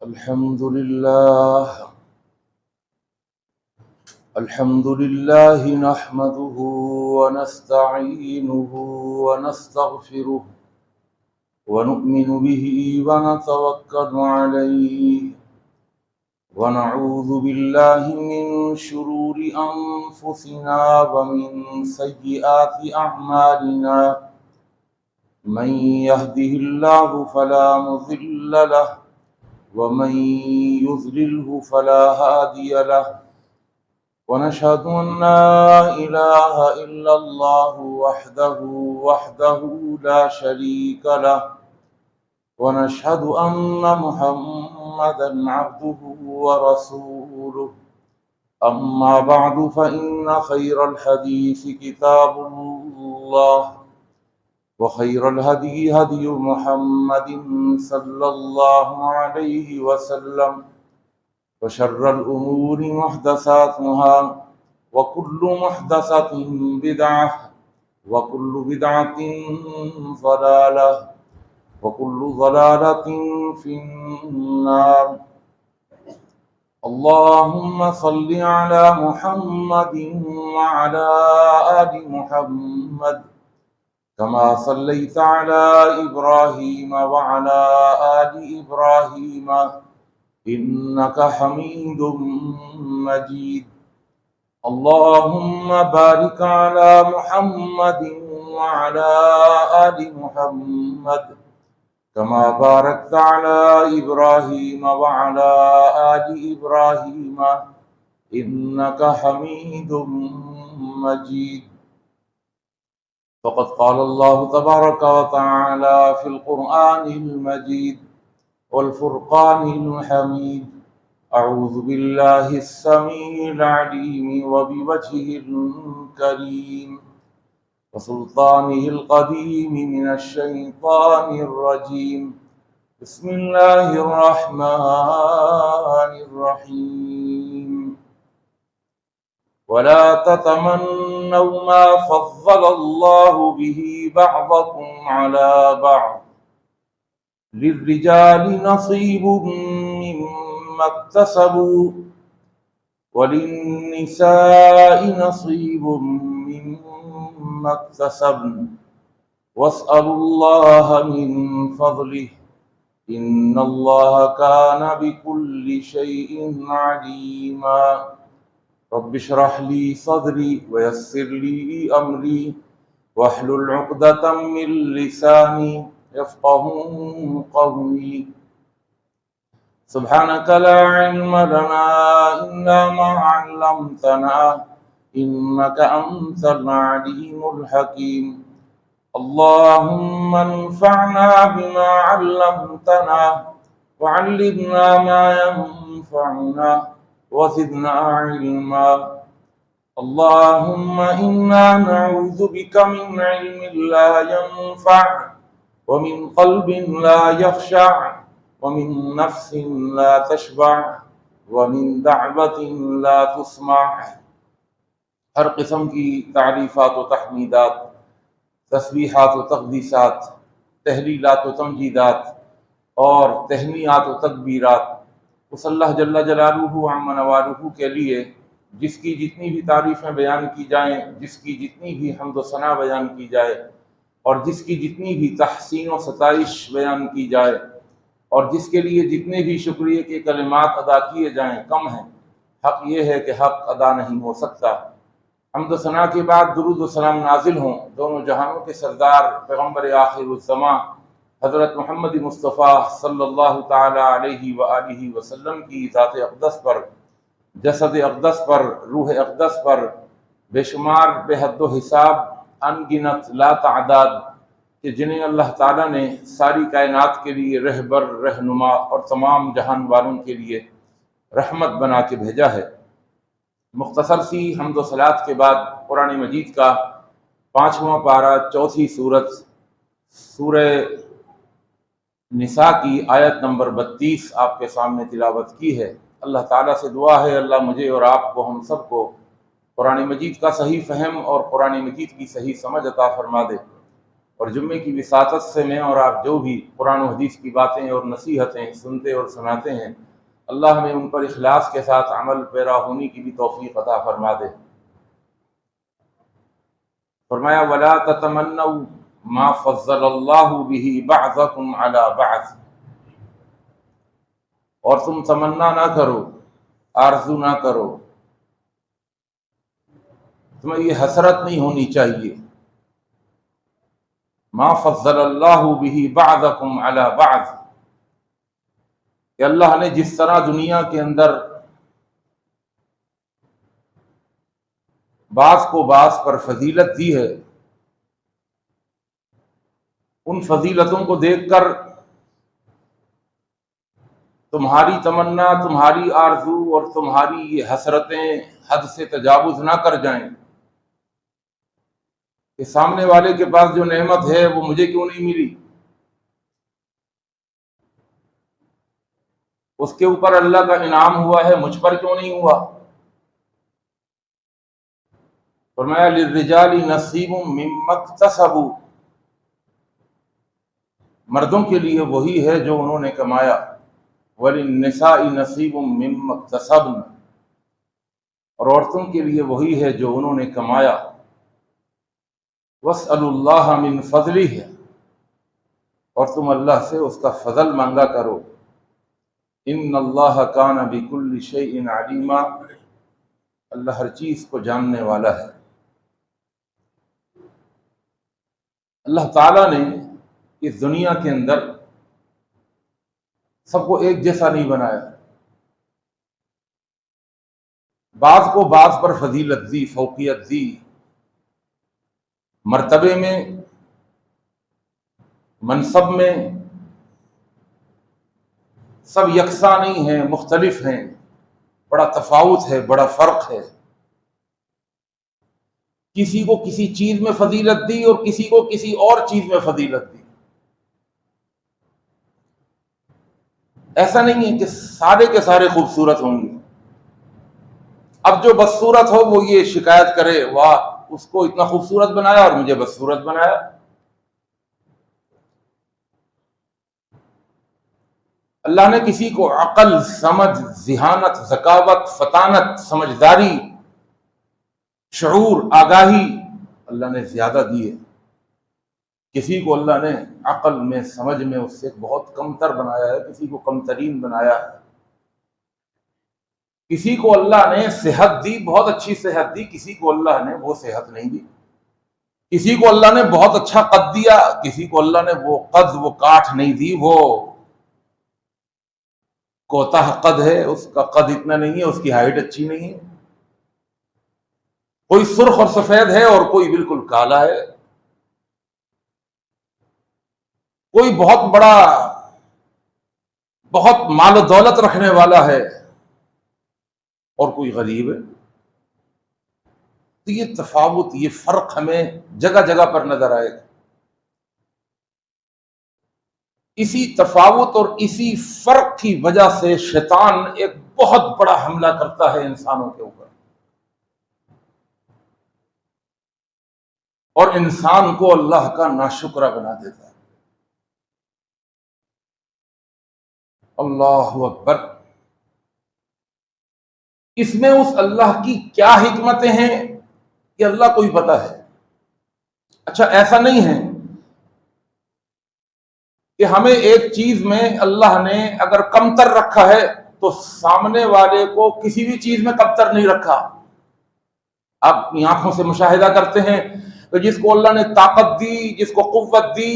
الحمد لله نحمده ونستعينه ونستغفره ونؤمن به ونتوكل عليه ونعوذ بالله من شرور أنفسنا ومن سيئات أعمالنا من يهده الله فلا مضل له ومن يضلله فلا هادي له ونشهد أن لا إله إلا الله وحده لا شريك له ونشهد أن محمدا عبده ورسوله أما بعد فإن خير الحديث كتاب الله وخير الهدي هدي محمد صلى الله عليه وسلم وشر الأمور محدثاتها وكل محدثة بدعة وكل بدعة ضلالة وكل ضلالة في النار اللهم صل على محمد وعلى آل محمد كما صليت على إبراهيم وعلى آل إبراهيم إنك حميد مجيد اللهم بارك على محمد وعلى آل محمد كما باركت على إبراهيم وعلى آل إبراهيم إنك حميد مجيد فقد قال الله تبارك وتعالى في القرآن المجيد والفرقان الحميد أعوذ بالله السميع العليم وبوجهه الكريم وسلطانه القديم من الشيطان الرجيم بسم الله الرحمن الرحيم ولا تتمنوا ما فضل الله به بعضكم على بعض للرجال نصيب مما اكتسبوا وللنساء نصيب مما اكتسبن واسألوا الله من فضله إن الله كان بكل شيء عليما رب اشرح لي صدري ويسر لي أمري واحلل عقدة من لساني يفقهوا قولي سبحانك لا علم لنا إلا ما علمتنا إنك أنت العليم الحكيم اللهم انفعنا بما علمتنا وعلمنا ما ينفعنا وزدنا علما اللهم إنا نعوذ بك من علم لا ينفع ومن قلب لا يخشع ومن نفس لا تشبع ومن دعوة لا تسمع ہر قسم کی تعریفات و تحمیدات، تسبیحات و تقدیسات، تحلیلات و تمجیدات اور تہنیات و تکبیرات اس اللہ جل جلالہ عم نوالہ کے لیے جس کی جتنی بھی تعریفیں بیان کی جائیں، جس کی جتنی بھی حمد و ثنا بیان کی جائے اور جس کی جتنی بھی تحسین و ستائش بیان کی جائے اور جس کے لیے جتنے بھی شکریہ کے کلمات ادا کیے جائیں کم ہیں۔ حق یہ ہے کہ حق ادا نہیں ہو سکتا۔ حمد و ثنا کے بعد درود و سلام نازل ہوں دونوں جہانوں کے سردار پیغمبر آخر الزماں حضرت محمد مصطفیٰ صلی اللہ تعالی علیہ وآلہ وسلم کی ذات اقدس پر، جسد اقدس پر، روح اقدس پر، بے شمار بے حد و حساب ان گنت لا تعداد کہ جنہیں اللہ تعالیٰ نے ساری کائنات کے لیے رہبر، رہنما اور تمام جہان والوں کے لیے رحمت بنا کے بھیجا ہے۔ مختصر سی حمد و صلات کے بعد قرآن مجید کا 5واں پارہ، چوتھی سورت، سورہ نساء کی آیت نمبر 32 آپ کے سامنے تلاوت کی ہے۔ اللہ تعالیٰ سے دعا ہے اللہ مجھے اور آپ کو، ہم سب کو قرآن مجید کا صحیح فہم اور قرآن مجید کی صحیح سمجھ عطا فرما دے۔ اور جمعے کی وساطت سے میں اور آپ جو بھی قرآن و حدیث کی باتیں اور نصیحتیں سنتے اور سناتے ہیں، اللہ ہمیں ان پر اخلاص کے ساتھ عمل پیرا ہونے کی بھی توفیق عطا فرما دے۔ فرمایا وَلَا تَتَمَنَّوْا مَا فَضَّلَ اللَّهُ بِهِ بَعْضَكُمْ عَلَى بَعْضٍ، اور تم تمنا نہ کرو، آرزو نہ کرو، تمہیں یہ حسرت نہیں ہونی چاہیے، ما فضل اللہ بہ بعضکم علی بعض، کہ اللہ نے جس طرح دنیا کے اندر بعض کو بعض پر فضیلت دی ہے، ان فضیلتوں کو دیکھ کر تمہاری تمنا، تمہاری آرزو اور تمہاری یہ حسرتیں حد سے تجاوز نہ کر جائیں کہ سامنے والے کے پاس جو نعمت ہے وہ مجھے کیوں نہیں ملی، اس کے اوپر اللہ کا انعام ہوا ہے مجھ پر کیوں نہیں ہوا۔ فرمایا للرجال نصیب مما اکتسبوا، مردوں کے لیے وہی ہے جو انہوں نے کمایا، وللنساء نصیب مما اکتسبن، اور عورتوں کے لیے وہی ہے جو انہوں نے کمایا، واسألوا اللہ من فضلہ، اور تم اللہ سے اس کا فضل مانگا کرو، ان اللہ کان بکل شیء علیما، اللہ ہر چیز کو جاننے والا ہے۔ اللہ تعالیٰ نے اس دنیا کے اندر سب کو ایک جیسا نہیں بنایا، بعض کو بعض پر فضیلت دی، فوقیت دی، مرتبے میں، منصب میں، سب یکساں نہیں ہیں، مختلف ہیں، بڑا تفاوت ہے، بڑا فرق ہے۔ کسی کو کسی چیز میں فضیلت دی اور کسی کو کسی اور چیز میں فضیلت دی۔ ایسا نہیں ہے کہ سارے کے سارے خوبصورت ہوں گے، اب جو بدصورت ہو وہ یہ شکایت کرے واہ اس کو اتنا خوبصورت بنایا اور مجھے بدصورت بنایا۔ اللہ نے کسی کو عقل، سمجھ، ذہانت، ذکاوت، فطانت، سمجھداری، شعور، آگاہی اللہ نے زیادہ دی ہے، کسی کو اللہ نے عقل میں، سمجھ میں اس سے بہت کمتر بنایا ہے، کسی کو کمترین بنایا ہے، کسی کو اللہ نے صحت دی، بہت اچھی صحت دی، کسی کو اللہ نے وہ صحت نہیں دی، کسی کو اللہ نے بہت اچھا قد دیا، کسی کو اللہ نے وہ قد، وہ کاٹھ نہیں دی، وہ کوتاہ قد ہے، اس کا قد اتنا نہیں ہے، اس کی ہائٹ اچھی نہیں ہے، کوئی سرخ اور سفید ہے اور کوئی بالکل کالا ہے، کوئی بہت بڑا، بہت مال و دولت رکھنے والا ہے اور کوئی غریب ہے۔ تو یہ تفاوت، یہ فرق ہمیں جگہ جگہ پر نظر آئے گا۔ اسی تفاوت اور اسی فرق کی وجہ سے شیطان ایک بہت بڑا حملہ کرتا ہے انسانوں کے اوپر، اور انسان کو اللہ کا ناشکرہ بنا دیتا ہے۔ اللہ اکبر۔ اس میں اس اللہ کی کیا حکمتیں ہیں کہ اللہ کو ہی پتہ ہے۔ اچھا ایسا نہیں ہے کہ ہمیں ایک چیز میں اللہ نے اگر کمتر رکھا ہے تو سامنے والے کو کسی بھی چیز میں کمتر نہیں رکھا۔ آپ اپنی آنکھوں سے مشاہدہ کرتے ہیں کہ جس کو اللہ نے طاقت دی، جس کو قوت دی،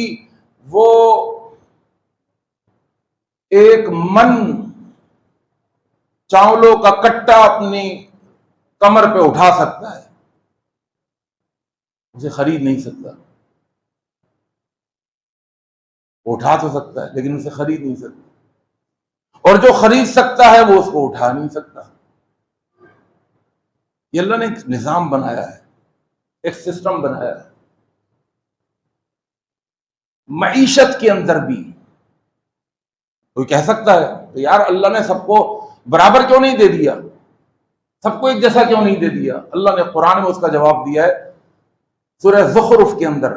وہ ایک من چاولوں کا کٹا اپنی کمر پہ اٹھا سکتا ہے، اسے خرید نہیں سکتا۔ اٹھا تو سکتا ہے لیکن اسے خرید نہیں سکتا، اور جو خرید سکتا ہے وہ اس کو اٹھا نہیں سکتا۔ یہ اللہ نے ایک نظام بنایا ہے، ایک سسٹم بنایا ہے۔ معیشت کے اندر بھی کوئی کہہ سکتا ہے کہ یار اللہ نے سب کو برابر کیوں نہیں دے دیا، سب کو ایک جیسا کیوں نہیں دے دیا؟ اللہ نے قرآن میں اس کا جواب دیا ہے، سورہ زخرف کے اندر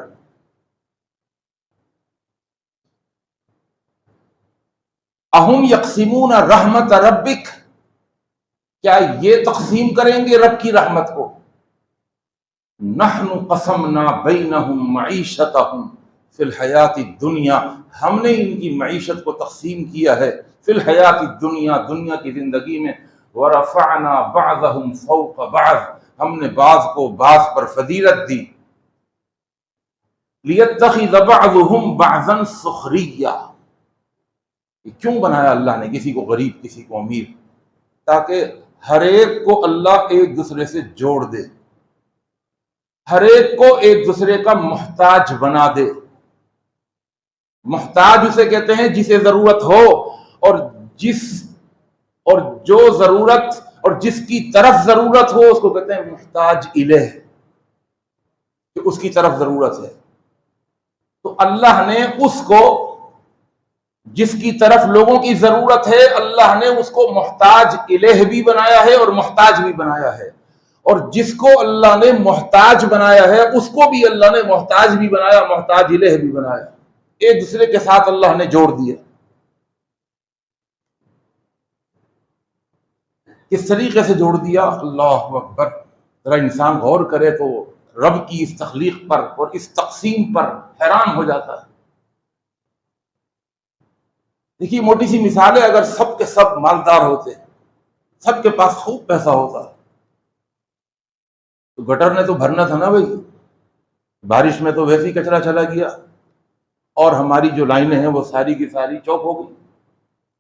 اہم یقسمون رحمت ربک، کیا یہ تقسیم کریں گے رب کی رحمت کو؟ نحن قسمنا بینہم معیشتہم فی الحیات الدنیا، ہم نے ان کی معیشت کو تقسیم کیا ہے فی الحیات الدنیا، دنیا کی زندگی میں، ورفعنا بعضہم فوق بعض، ہم نے بعض کو بعض پر فضیلت دی، لیتخذ بعضہم بعضا سخریہ، کیوں بنایا اللہ نے کسی کو غریب کسی کو امیر؟ تاکہ ہر ایک کو اللہ ایک دوسرے سے جوڑ دے، ہر ایک کو ایک دوسرے کا محتاج بنا دے۔ محتاج اسے کہتے ہیں جسے ضرورت ہو، اور جو ضرورت اور جس کی طرف ضرورت ہو اس کو کہتے ہیں محتاج الیہ، کہ اس کی طرف ضرورت ہے۔ تو اللہ نے اس کو جس کی طرف لوگوں کی ضرورت ہے، اللہ نے اس کو محتاج الیہ بھی بنایا ہے اور محتاج بھی بنایا ہے، اور جس کو اللہ نے محتاج بنایا ہے اس کو بھی اللہ نے محتاج بھی بنایا، محتاج الیہ بھی بنایا، ایک دوسرے کے ساتھ اللہ نے جوڑ دیا۔ کس طریقے سے جوڑ دیا؟ اللہ اکبر، ذرا انسان غور کرے تو رب کی اس تخلیق پر اور اس تقسیم پر حیران ہو جاتا ہے۔ دیکھیے موٹی سی مثال ہے، اگر سب کے سب مالدار ہوتے، سب کے پاس خوب پیسہ ہوتا، تو گٹر نے تو بھرنا تھا نا بھائی، بارش میں تو ویسے ہی کچرا چلا گیا، اور ہماری جو لائنیں ہیں وہ ساری کی ساری چوک ہو گئی۔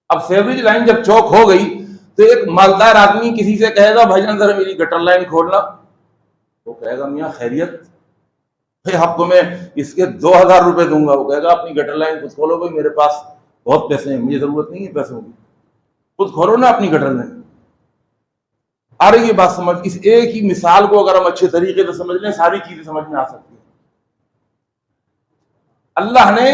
اب سیوریج لائن جب چوک ہو گئی تو ایک مالدار آدمی کسی سے کہے گا بھائی جان ذرا میری گٹر لائن کھولنا، وہ کہے گا میاں خیریت، آپ کو میں اس کے 2000 روپے دوں گا۔ وہ کہے گا اپنی گٹر لائن خود کھولو بھائی، میرے پاس بہت پیسے ہیں، مجھے ضرورت نہیں ہے پیسوں کی، خود کھولو نا اپنی گٹر لائن۔ آ رہی ہے بات سمجھ؟ اس ایک ہی مثال کو اگر ہم اچھے طریقے سے سمجھ لیں ساری چیزیں سمجھ میں آ سکتی ہیں۔ اللہ نے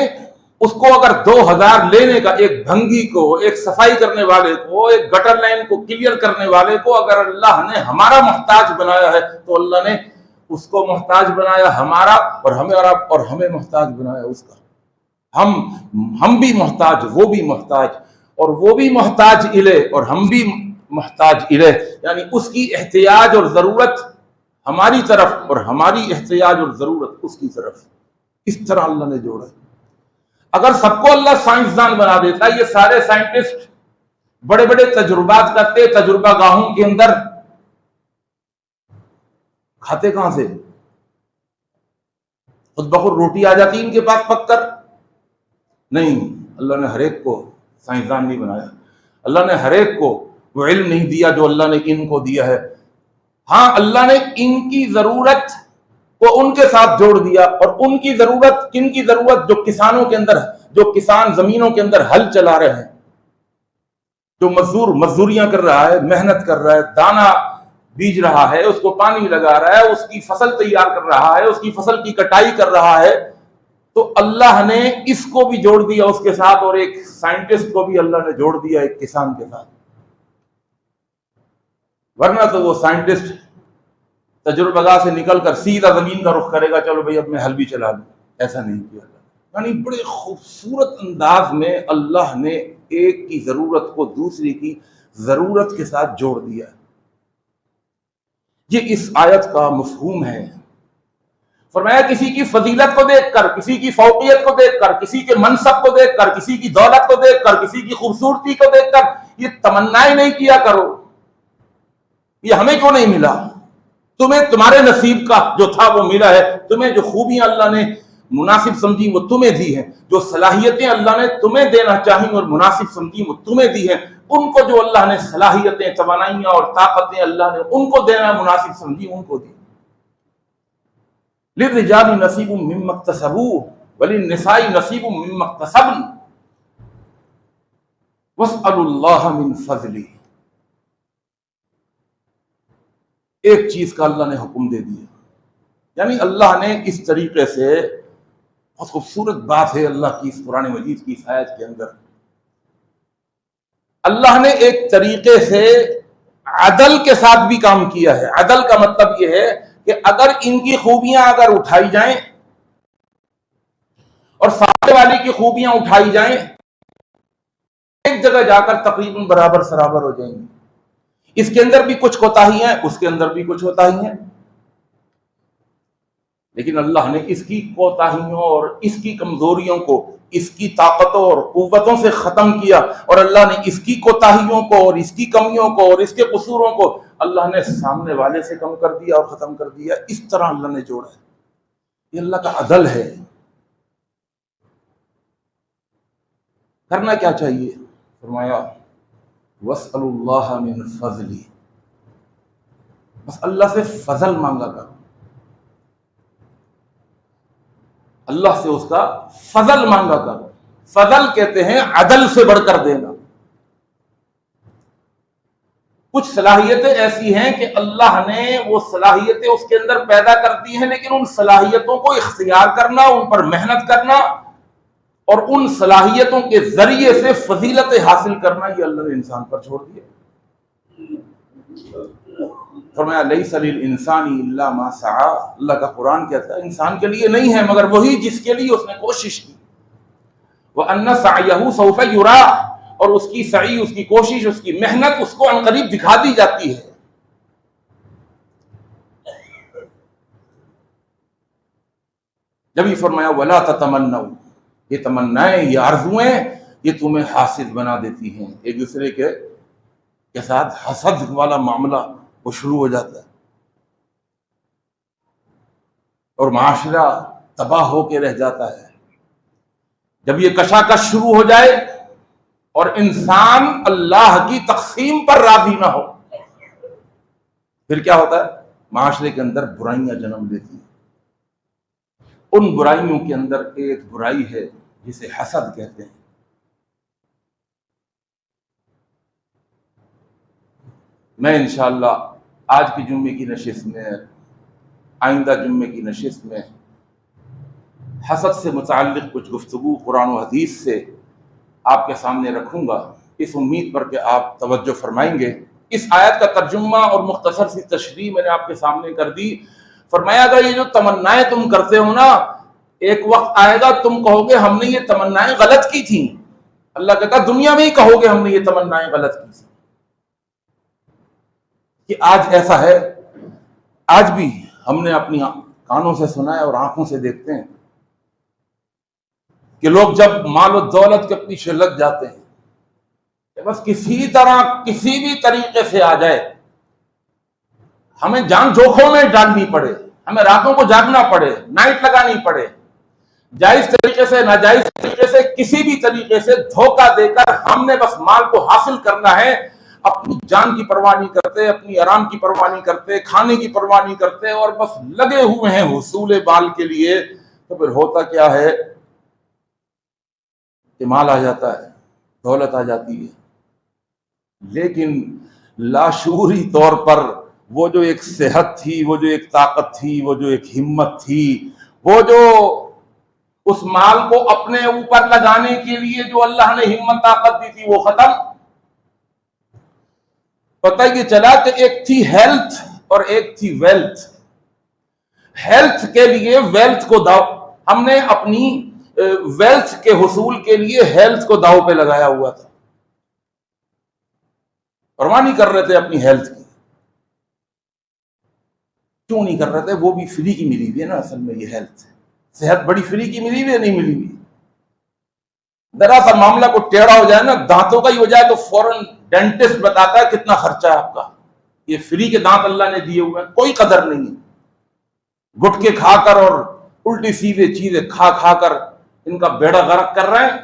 اس کو اگر 2000 لینے کا، ایک بھنگی کو، ایک صفائی کرنے والے کو، ایک گٹر لائن کو کلیئر کرنے والے کو اگر اللہ نے ہمارا محتاج بنایا ہے، تو اللہ نے اس کو محتاج بنایا ہمارا، اور ہمیں محتاج بنایا اس کا۔ ہم بھی محتاج، وہ بھی محتاج، اور وہ بھی محتاج الیہ اور ہم بھی محتاج الیہ، یعنی اس کی احتیاج اور ضرورت ہماری طرف اور ہماری احتیاج اور ضرورت اس کی طرف، اس طرح اللہ نے جوڑا ہے۔ اگر سب کو اللہ سائنسدان بنا دیتا، یہ سارے سائنٹسٹ بڑے بڑے تجربات کرتے، تجربہ گاہوں کے اندر، کھاتے کہاں سے؟ خود بخود روٹی آ جاتی ان کے پاس پک کر؟ نہیں، اللہ نے ہر ایک کو سائنسدان نہیں بنایا، اللہ نے ہر ایک کو وہ علم نہیں دیا جو اللہ نے ان کو دیا ہے۔ ہاں اللہ نے ان کی ضرورت کو ان کے ساتھ جوڑ دیا، اور ان کی ضرورت، کن کی ضرورت؟ جو کسانوں کے اندر، جو کسان زمینوں کے اندر ہل چلا رہے ہیں، جو مزدور مزدوریاں کر رہا ہے، محنت کر رہا ہے، دانا بیج رہا ہے، اس کو پانی لگا رہا ہے، اس کی فصل تیار کر رہا ہے، اس کی فصل کی کٹائی کر رہا ہے، تو اللہ نے اس کو بھی جوڑ دیا اس کے ساتھ، اور ایک سائنٹسٹ کو بھی اللہ نے جوڑ دیا ایک کسان کے ساتھ۔ ورنہ تو وہ سائنٹسٹ تجربہ گاہ سے نکل کر سیدھا زمین کا رخ کرے گا، چلو بھائی اب میں ہل بھی چلا لوں، ایسا نہیں کیا۔ یعنی بڑے خوبصورت انداز میں اللہ نے ایک کی ضرورت کو دوسری کی ضرورت کے ساتھ جوڑ دیا۔ یہ اس آیت کا مفہوم ہے۔ فرمایا کسی کی فضیلت کو دیکھ کر، کسی کی فوقیت کو دیکھ کر، کسی کے منصب کو دیکھ کر، کسی کی دولت کو دیکھ کر، کسی کی خوبصورتی کو دیکھ کر یہ تمنا ہی نہیں کیا کرو یہ ہمیں کیوں نہیں ملا۔ تمہیں تمہارے نصیب کا جو تھا وہ ملا ہے، تمہیں جو خوبیاں اللہ نے مناسب سمجھی وہ تمہیں دی ہیں، جو صلاحیتیں اللہ نے تمہیں دینا چاہی اور مناسب سمجھی وہ تمہیں دی ہیں، ان کو جو اللہ نے صلاحیتیں، توانائیاں اور طاقتیں اللہ نے ان کو دینا مناسب سمجھی ان کو دی۔ للرجال نصیب مما اکتسبوا وللنساء نصیب مما اکتسبن واسألوا اللہ من فضلہ۔ ایک چیز کا اللہ نے حکم دے دیا، یعنی اللہ نے اس طریقے سے، بہت خوبصورت بات ہے اللہ کی اس قرآن مجید کی اس آیت کے اندر، اللہ نے ایک طریقے سے عدل کے ساتھ بھی کام کیا ہے۔ عدل کا مطلب یہ ہے کہ اگر ان کی خوبیاں اگر اٹھائی جائیں اور سامنے والی کی خوبیاں اٹھائی جائیں، ایک جگہ جا کر تقریباً برابر سرابر ہو جائیں گی۔ اس کے اندر بھی کچھ کوتاہی ہیں، اس کے اندر بھی کچھ کوتاہی ہیں، لیکن اللہ نے اس کی کوتاہیوں اور اس کی کمزوریوں کو اس کی طاقتوں اور قوتوں سے ختم کیا، اور اللہ نے اس کی کوتاہیوں کو اور اس کی کمیوں کو اور اس کے قصوروں کو اللہ نے سامنے والے سے کم کر دیا اور ختم کر دیا۔ اس طرح اللہ نے جوڑا ہے، یہ اللہ کا عدل ہے۔ کرنا کیا چاہیے؟ فرمایا وَاسْأَلُوا اللَّهَ مِنْ فَضْلِهِ، بس اللہ سے فضل مانگا کرو، اللہ سے اس کا فضل مانگا کرو۔ فضل کہتے ہیں عدل سے بڑھ کر دینا۔ کچھ صلاحیتیں ایسی ہیں کہ اللہ نے وہ صلاحیتیں اس کے اندر پیدا کر دی ہیں، لیکن ان صلاحیتوں کو اختیار کرنا، ان پر محنت کرنا اور ان صلاحیتوں کے ذریعے سے فضیلت حاصل کرنا، یہ اللہ نے انسان پر چھوڑ دیا۔ فرمایا لیس للانسان الا ما سعى، اللہ کا قرآن کہتا ہے انسان کے لیے نہیں ہے مگر وہی جس کے لیے اس نے کوشش کی۔ وَأَنَّ سَعْيَهُ سَوْفَ يُرَىٰ، اور اس کی سعی، اس کی کوشش، اس کی محنت اس کو عنقریب دکھا دی جاتی ہے۔ جب یہ فرمایا وَلَا تَتَمَنَّوْا، یہ تمنائیں، یہ آرزویں، یہ تمہیں حاسد بنا دیتی ہیں، ایک دوسرے کے ساتھ حسد والا معاملہ وہ شروع ہو جاتا ہے، اور معاشرہ تباہ ہو کے رہ جاتا ہے۔ جب یہ کشاکش شروع ہو جائے اور انسان اللہ کی تقسیم پر راضی نہ ہو، پھر کیا ہوتا ہے؟ معاشرے کے اندر برائیاں جنم لیتی ہیں۔ ان برائیوں کے اندر ایک برائی ہے جسے حسد کہتے ہیں۔ میں انشاءاللہ آج کی جمعے کی نشست میں، آئندہ جمعے کی نشست میں حسد سے متعلق کچھ گفتگو قرآن و حدیث سے آپ کے سامنے رکھوں گا، اس امید پر کہ آپ توجہ فرمائیں گے۔ اس آیت کا ترجمہ اور مختصر سی تشریح میں نے آپ کے سامنے کر دی۔ فرمایا گا یہ جو تمنائیں تم کرتے ہو نا، ایک وقت آئے گا تم کہو گے ہم نے یہ تمنائیں غلط کی تھیں۔ اللہ کہتا دنیا میں ہی کہو گے ہم نے یہ تمنائیں غلط کی تھیں۔ کہ آج ایسا ہے، آج بھی ہم نے اپنی کانوں سے سنا ہے اور آنکھوں سے دیکھتے ہیں کہ لوگ جب مال و دولت کے پیچھے لگ جاتے ہیں کہ بس کسی طرح کسی بھی طریقے سے آ جائے، ہمیں جان جوکھوں میں ڈالنی پڑے، ہمیں راتوں کو جاگنا پڑے، نائٹ لگانی پڑے، جائز طریقے سے ناجائز طریقے سے کسی بھی طریقے سے دھوکہ دے کر ہم نے بس مال کو حاصل کرنا ہے، اپنی جان کی پرواہ نہیں کرتے، اپنی آرام کی پرواہ نہیں کرتے، کھانے کی پرواہ نہیں کرتے، اور بس لگے ہوئے ہیں حصول مال کے لیے۔ تو پھر ہوتا کیا ہے کہ مال آ جاتا ہے، دولت آ جاتی ہے، لیکن لاشعوری طور پر وہ جو ایک صحت تھی، وہ جو ایک طاقت تھی، وہ جو ایک ہمت تھی، وہ جو اس مال کو اپنے اوپر لگانے کے لیے جو اللہ نے ہمت طاقت دی تھی وہ ختم۔ پتہ یہ چلا کہ ایک تھی ہیلتھ اور ایک تھی ویلتھ۔ ہیلتھ کے لیے ویلتھ کو داؤ، ہم نے اپنی ویلتھ کے حصول کے لیے ہیلتھ کو داؤ پہ لگایا ہوا تھا، پرواہ نہیں کر رہے تھے اپنی ہیلتھ کی۔ کیوں نہیں کر رہے تھے؟ وہ بھی فری کی ملی ہوئی ہے نا، اصل میں یہ ہیلتھ، صحت بڑی فری کی ملی ہوئی ہے، نہیں ملی ہوئی۔ ذرا سا معاملہ کو ٹیڑھا ہو جائے نا، دانتوں کا ہی ہو جائے تو فوراً ڈینٹسٹ بتاتا ہے کتنا خرچہ ہے آپ کا۔ یہ فری کے دانت اللہ نے دیے ہوئے ہیں، کوئی قدر نہیں ہے۔ گٹکے کھا کر اور الٹی سیدھے چیزیں کھا کھا کر ان کا بیڑا غرق کر رہے ہیں،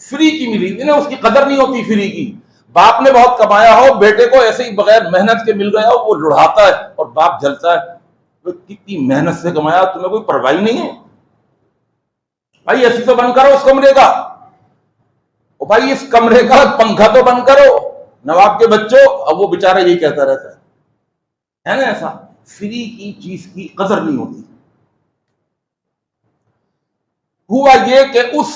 فری کی ملی انہیں اس کی قدر نہیں ہوتی فری کی۔ باپ نے بہت کمایا ہو، بیٹے کو ایسے ہی بغیر محنت کے مل گیا ہو، وہ لڑھاتا ہے اور باپ جلتا ہے، کتنی محنت سے کمایا، تمہیں کوئی پرواہ نہیں ہے؟ بھائی ایسی تو بند کرو اس کمرے کا، او بھائی اس کمرے کا پنکھا تو بند کرو، نواب کے بچوں۔ اب وہ بیچارہ یہی کہتا رہتا ہے نا، ایسا فری کی چیز کی قدر نہیں ہوتی۔ ہوا یہ کہ اس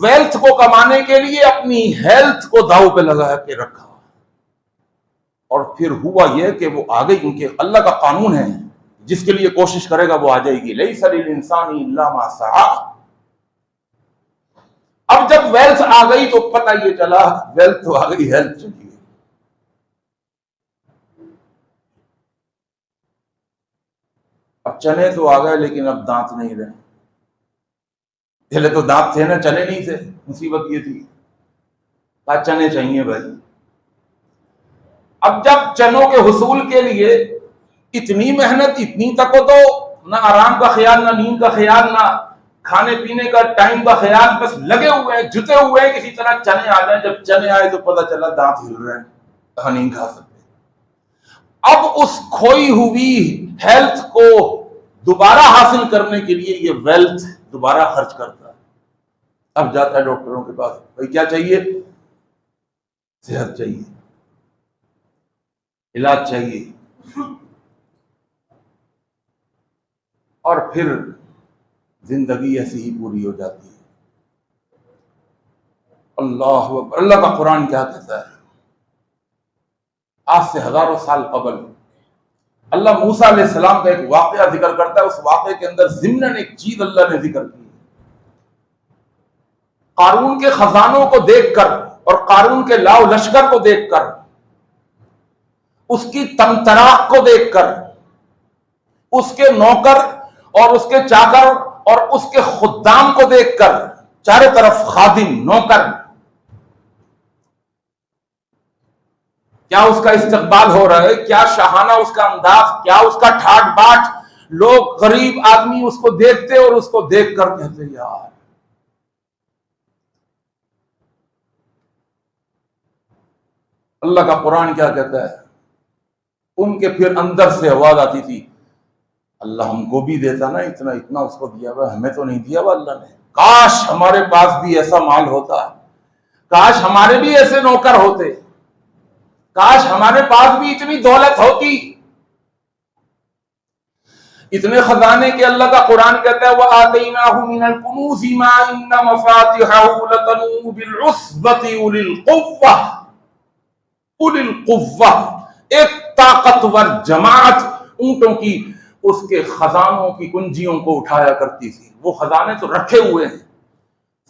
ویلتھ کو کمانے کے لیے اپنی ہیلتھ کو داؤ پہ لگا کے رکھا، اور پھر ہوا یہ کہ وہ آ گئی، کیونکہ اللہ کا قانون ہے جس کے لیے کوشش کرے گا وہ آ جائے گی۔ لیس للانسان الا ما سعى، اب جب ویلتھ آ گئی تو پتہ یہ چلا ویلتھ تو آ گئی، ہیلتھ چلی گئی۔ اب چنے تو آ گئے لیکن اب دانت نہیں رہے۔ پہلے تو دانت تھے نا، چنے نہیں تھے۔ مصیبت یہ تھی چنے چاہیے بھائی۔ اب جب چنوں کے حصول کے لیے اتنی محنت، اتنی تک تو نہ آرام کا خیال، نہ نیند کا خیال، نہ کھانے پینے کا ٹائم کا خیال، بس لگے ہوئے ہیں، جتے ہوئے ہیں کسی طرح چنے آ جائیں۔ جب چنے آئے تو پتہ چلا دانت ہل رہے ہیں، نہیں کھا سکتے۔ اب اس کھوئی ہوئی ہیلتھ کو دوبارہ حاصل کرنے کے لیے یہ ویلتھ دوبارہ خرچ کرتا ہے۔ اب جاتا ہے ڈاکٹروں کے پاس، بھائی کیا چاہیے؟ صحت چاہیے، علاج چاہیے، اور پھر زندگی ایسی ہی پوری ہو جاتی ہے۔ اللہ اکبر۔ اللہ کا قرآن کیا کہتا ہے؟ آج سے ہزاروں سال قبل اللہ موسیٰ علیہ السلام کا ایک واقعہ ذکر کرتا ہے۔ اس واقعے کے اندر ضمناً ایک چیز اللہ نے ذکر کی، قارون کے خزانوں کو دیکھ کر اور قارون کے لاؤ لشکر کو دیکھ کر، اس کی تمطراق کو دیکھ کر، اس کے نوکر اور اس کے چاکر اور اس کے خدام کو دیکھ کر، چاروں طرف خادم نوکر، کیا اس کا استقبال ہو رہا ہے؟ کیا شاہانہ اس کا انداز، کیا اس کا ٹھاٹ باٹ؟ لوگ غریب آدمی اس کو دیکھتے اور اس کو دیکھ کر کہتے یار۔ اللہ کا قرآن کیا کہتا ہے؟ ان کے پھر اندر سے آواز آتی تھی، اللہ ہم کو بھی دیتا نا، اتنا اتنا اس کو دیا ہوا، ہمیں تو نہیں دیا ہوا اللہ نے۔ کاش ہمارے پاس بھی ایسا مال ہوتا، کاش ہمارے بھی ایسے نوکر ہوتے، کاش ہمارے پاس بھی اتنی دولت ہوتی، اتنے خزانے کے۔ اللہ کا قرآن کہتا ہے وَآتَيْنَاهُ مِنَ الْكُنُوزِ مَا إِنَّ مَفَاتِحَهُ لَتَنُوءُ بِالْعُصْبَةِ أُولِي الْقُوَّةِ۔ أُولِي الْقُوَّةِ، ایک طاقتور جماعت اونٹوں کی اس کے خزانوں کی کنجیوں کو اٹھایا کرتی تھی۔ وہ خزانے تو رکھے ہوئے ہیں،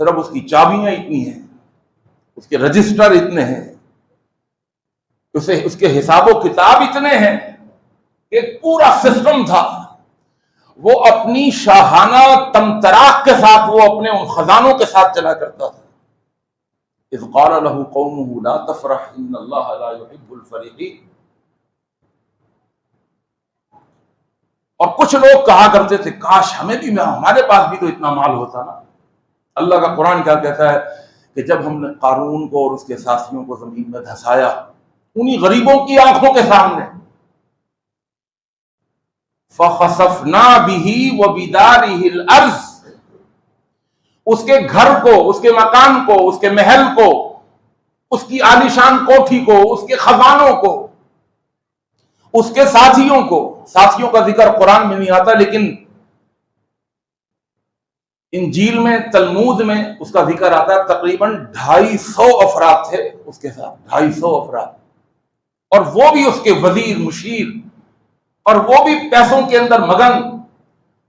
صرف اس کی چابیاں اتنی ہیں، اس کے رجسٹر اتنے ہیں، اس کے حساب و کتاب اتنے ہیں، ایک پورا سسٹم تھا۔ وہ اپنی شاہانہ تمطراق کے ساتھ وہ اپنے ان خزانوں کے ساتھ چلا کرتا تھا۔ اذ قال له قومه لا تفرح ان اللہ لا يحب الفرحین۔ اور کچھ لوگ کہا کرتے تھے کاش ہمیں بھی، ہمارے پاس بھی تو اتنا مال ہوتا نا۔ اللہ کا قرآن کیا کہتا ہے کہ جب ہم نے قارون کو اور اس کے ساتھیوں کو زمین میں دھسایا انہی غریبوں کی آنکھوں کے سامنے، فَخَسَفْنَا بِهِ وَبِدَارِهِ الْأَرْضِ، اس کے گھر کو، اس کے مکان کو، اس کے محل کو، اس کی عالیشان کوٹھی کو، اس کے خزانوں کو، اس کے ساتھیوں کو۔ ساتھیوں کا ذکر قرآن میں نہیں آتا لیکن انجیل میں، تلمود میں اس کا ذکر آتا ہے۔ تقریباً 250 افراد تھے اس کے ساتھ، 250 افراد، اور وہ بھی اس کے وزیر مشیر، اور وہ بھی پیسوں کے اندر مگن۔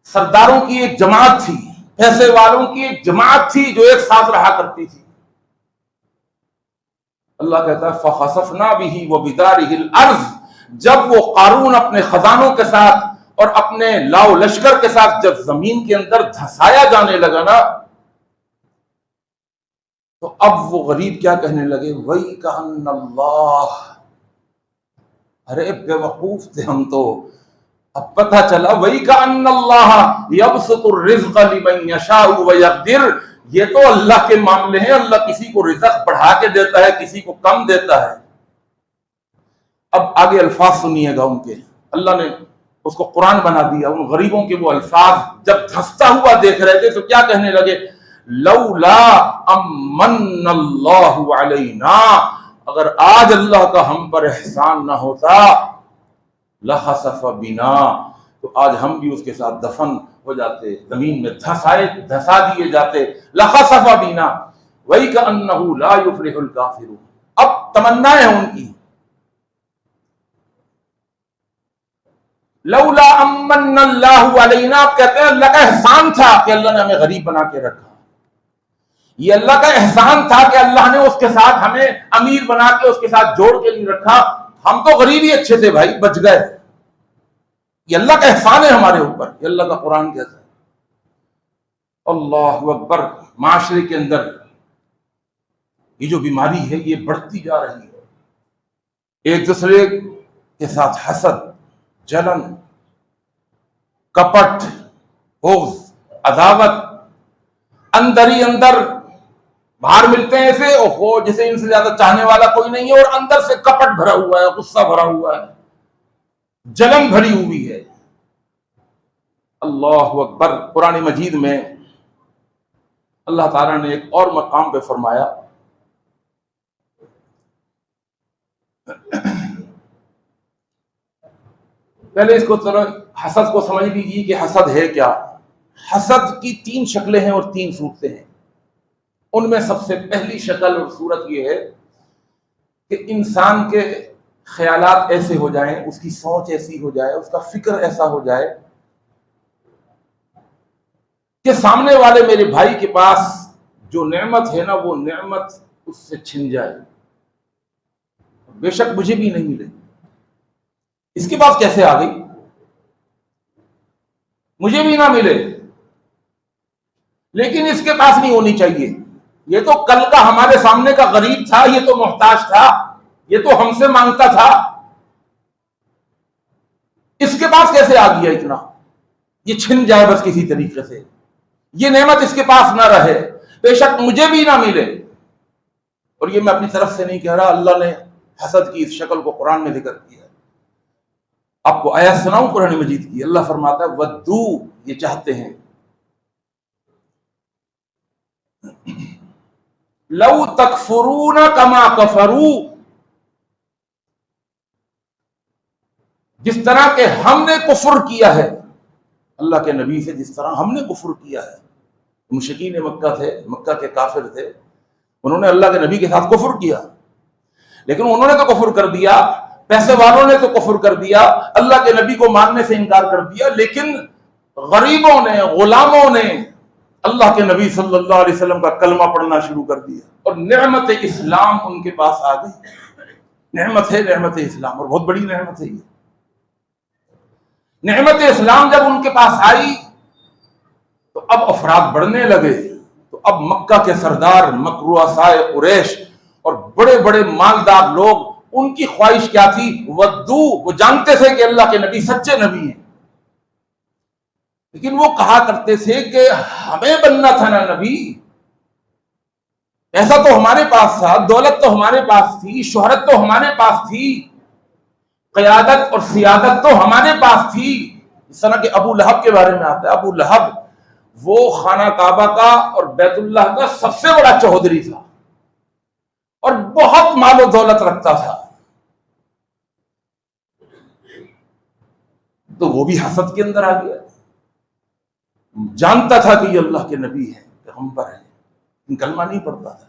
سرداروں کی ایک جماعت تھی، پیسے والوں کی ایک جماعت تھی جو ایک ساتھ رہا کرتی تھی۔ اللہ کہتا ہے فَخَسَفْنَا بِهِ وَبِدَارِهِ الْأَرْضِ، جب وہ قارون اپنے خزانوں کے ساتھ اور اپنے لاؤ لشکر کے ساتھ جب زمین کے اندر دھسایا جانے لگا نا، تو اب وہ غریب کیا کہنے لگے، وَيْكَأَنَّ اللَّهَ، ارے بے وقوف تھے ہم تو، اب پتہ چلا وَيْكَأَنَّ اللَّهَ يَبْسُطُ الرِّزْقَ لِمَن يَشَاءُ وَيَقْدِرُ، یہ تو اللہ کے معاملے ہیں، اللہ کسی کو رزق بڑھا کے دیتا ہے، کسی کو کم دیتا ہے۔ اب آگے الفاظ سنیے گا ان کے، اللہ نے اس کو قرآن بنا دیا۔ ان غریبوں کے وہ الفاظ جب دھستا ہوا دیکھ رہے تھے تو کیا کہنے لگے، لولا امن اللہ علینا، اگر آج اللہ کا ہم پر احسان نہ ہوتا، لخسف بنا، تو آج ہم بھی اس کے ساتھ دفن ہو جاتے، زمین میں دھسا دیے جاتے۔ لخسف بنا وَيْكَأَنَّهُ لَا يُفْلِحُ الْكَافِرُونَ۔ اب تمنا ہے ان کی، لولا امن اللہ علینا، آپ کہتے ہیں اللہ کا احسان تھا کہ اللہ نے ہمیں غریب بنا کے رکھا، یہ اللہ کا احسان تھا کہ اللہ نے اس کے ساتھ ہمیں امیر بنا کے اس کے ساتھ جوڑ کے نہیں رکھا. ہم تو غریب ہی اچھے تھے بھائی، بچ گئے. یہ اللہ کا احسان ہے ہمارے اوپر. یہ اللہ کا قرآن کہتا ہے. اللہ اکبر. معاشرے کے اندر یہ جو بیماری ہے یہ بڑھتی جا رہی ہے. ایک دوسرے کے ساتھ حسد، جلن، کپٹ، بغض، عداوت، اندر ہی اندر. باہر ملتے ہیں ایسے اوہو جسے ان سے زیادہ چاہنے والا کوئی نہیں ہے، اور اندر سے کپٹ بھرا ہوا ہے، غصہ بھرا ہوا ہے، جلن بھری ہوئی ہے. اللہ اکبر. قرآن مجید میں اللہ تعالیٰ نے ایک اور مقام پہ فرمایا پہلے اس کو حسد کو سمجھ لیجیے کہ حسد ہے کیا. حسد کی 3 شکلیں ہیں اور 3 صورتیں ہیں. ان میں سب سے پہلی شکل اور صورت یہ ہے کہ انسان کے خیالات ایسے ہو جائیں، اس کی سوچ ایسی ہو جائے، اس کا فکر ایسا ہو جائے کہ سامنے والے میرے بھائی کے پاس جو نعمت ہے نا وہ نعمت اس سے چھن جائے. بے شک مجھے بھی نہیں ملے، اس کے پاس کیسے آ گئی، مجھے بھی نہ ملے، لیکن اس کے پاس نہیں ہونی چاہیے. یہ تو کل کا ہمارے سامنے کا غریب تھا، یہ تو محتاج تھا، یہ تو ہم سے مانگتا تھا، اس کے پاس کیسے آ گیا اتنا. یہ چھن جائے بس کسی طریقے سے، یہ نعمت اس کے پاس نہ رہے، بے شک مجھے بھی نہ ملے. اور یہ میں اپنی طرف سے نہیں کہہ رہا، اللہ نے حسد کی اس شکل کو قرآن میں ذکر کیا ہے. آپ کو آیت سناؤں قرآن مجید کی. اللہ فرماتا ہے ودو، یہ چاہتے ہیں، لو تکفرون کما کفروا، جس طرح کہ ہم نے کفر کیا ہے اللہ کے نبی سے، جس طرح ہم نے کفر کیا ہے. مشرکین مکہ تھے، مکہ کے کافر تھے، انہوں نے اللہ کے نبی کے ساتھ کفر کیا، لیکن انہوں نے تو کفر کر دیا، پیسے والوں نے تو کفر کر دیا، اللہ کے نبی کو ماننے سے انکار کر دیا، لیکن غریبوں نے، غلاموں نے اللہ کے نبی صلی اللہ علیہ وسلم کا کلمہ پڑھنا شروع کر دیا، اور نعمت اسلام ان کے پاس آ گئی. نعمت ہے نعمت اسلام، اور بہت بڑی نعمت ہے یہ. نعمت اسلام جب ان کے پاس آئی تو اب افراد بڑھنے لگے. تو اب مکہ کے سردار، رؤسائے قریش اور بڑے بڑے مالدار لوگ، ان کی خواہش کیا تھی؟ ودو، وہ جانتے تھے کہ اللہ کے نبی سچے نبی ہیں، لیکن وہ کہا کرتے تھے کہ ہمیں بننا تھا نا نبی، ایسا تو ہمارے پاس تھا، دولت تو ہمارے پاس تھی، شہرت تو ہمارے پاس تھی، قیادت اور سیادت تو ہمارے پاس تھی. اس طرح کہ ابو لہب کے بارے میں آتا ہے، ابو لہب وہ خانہ کعبہ کا اور بیت اللہ کا سب سے بڑا چوہدری تھا، اور بہت مال و دولت رکھتا تھا. تو وہ بھی حسد کے اندر آ گیا. جانتا تھا کہ یہ اللہ کے نبی ہیں، پیغمبر ہیں، ان کلمہ نہیں پڑھتا تھا.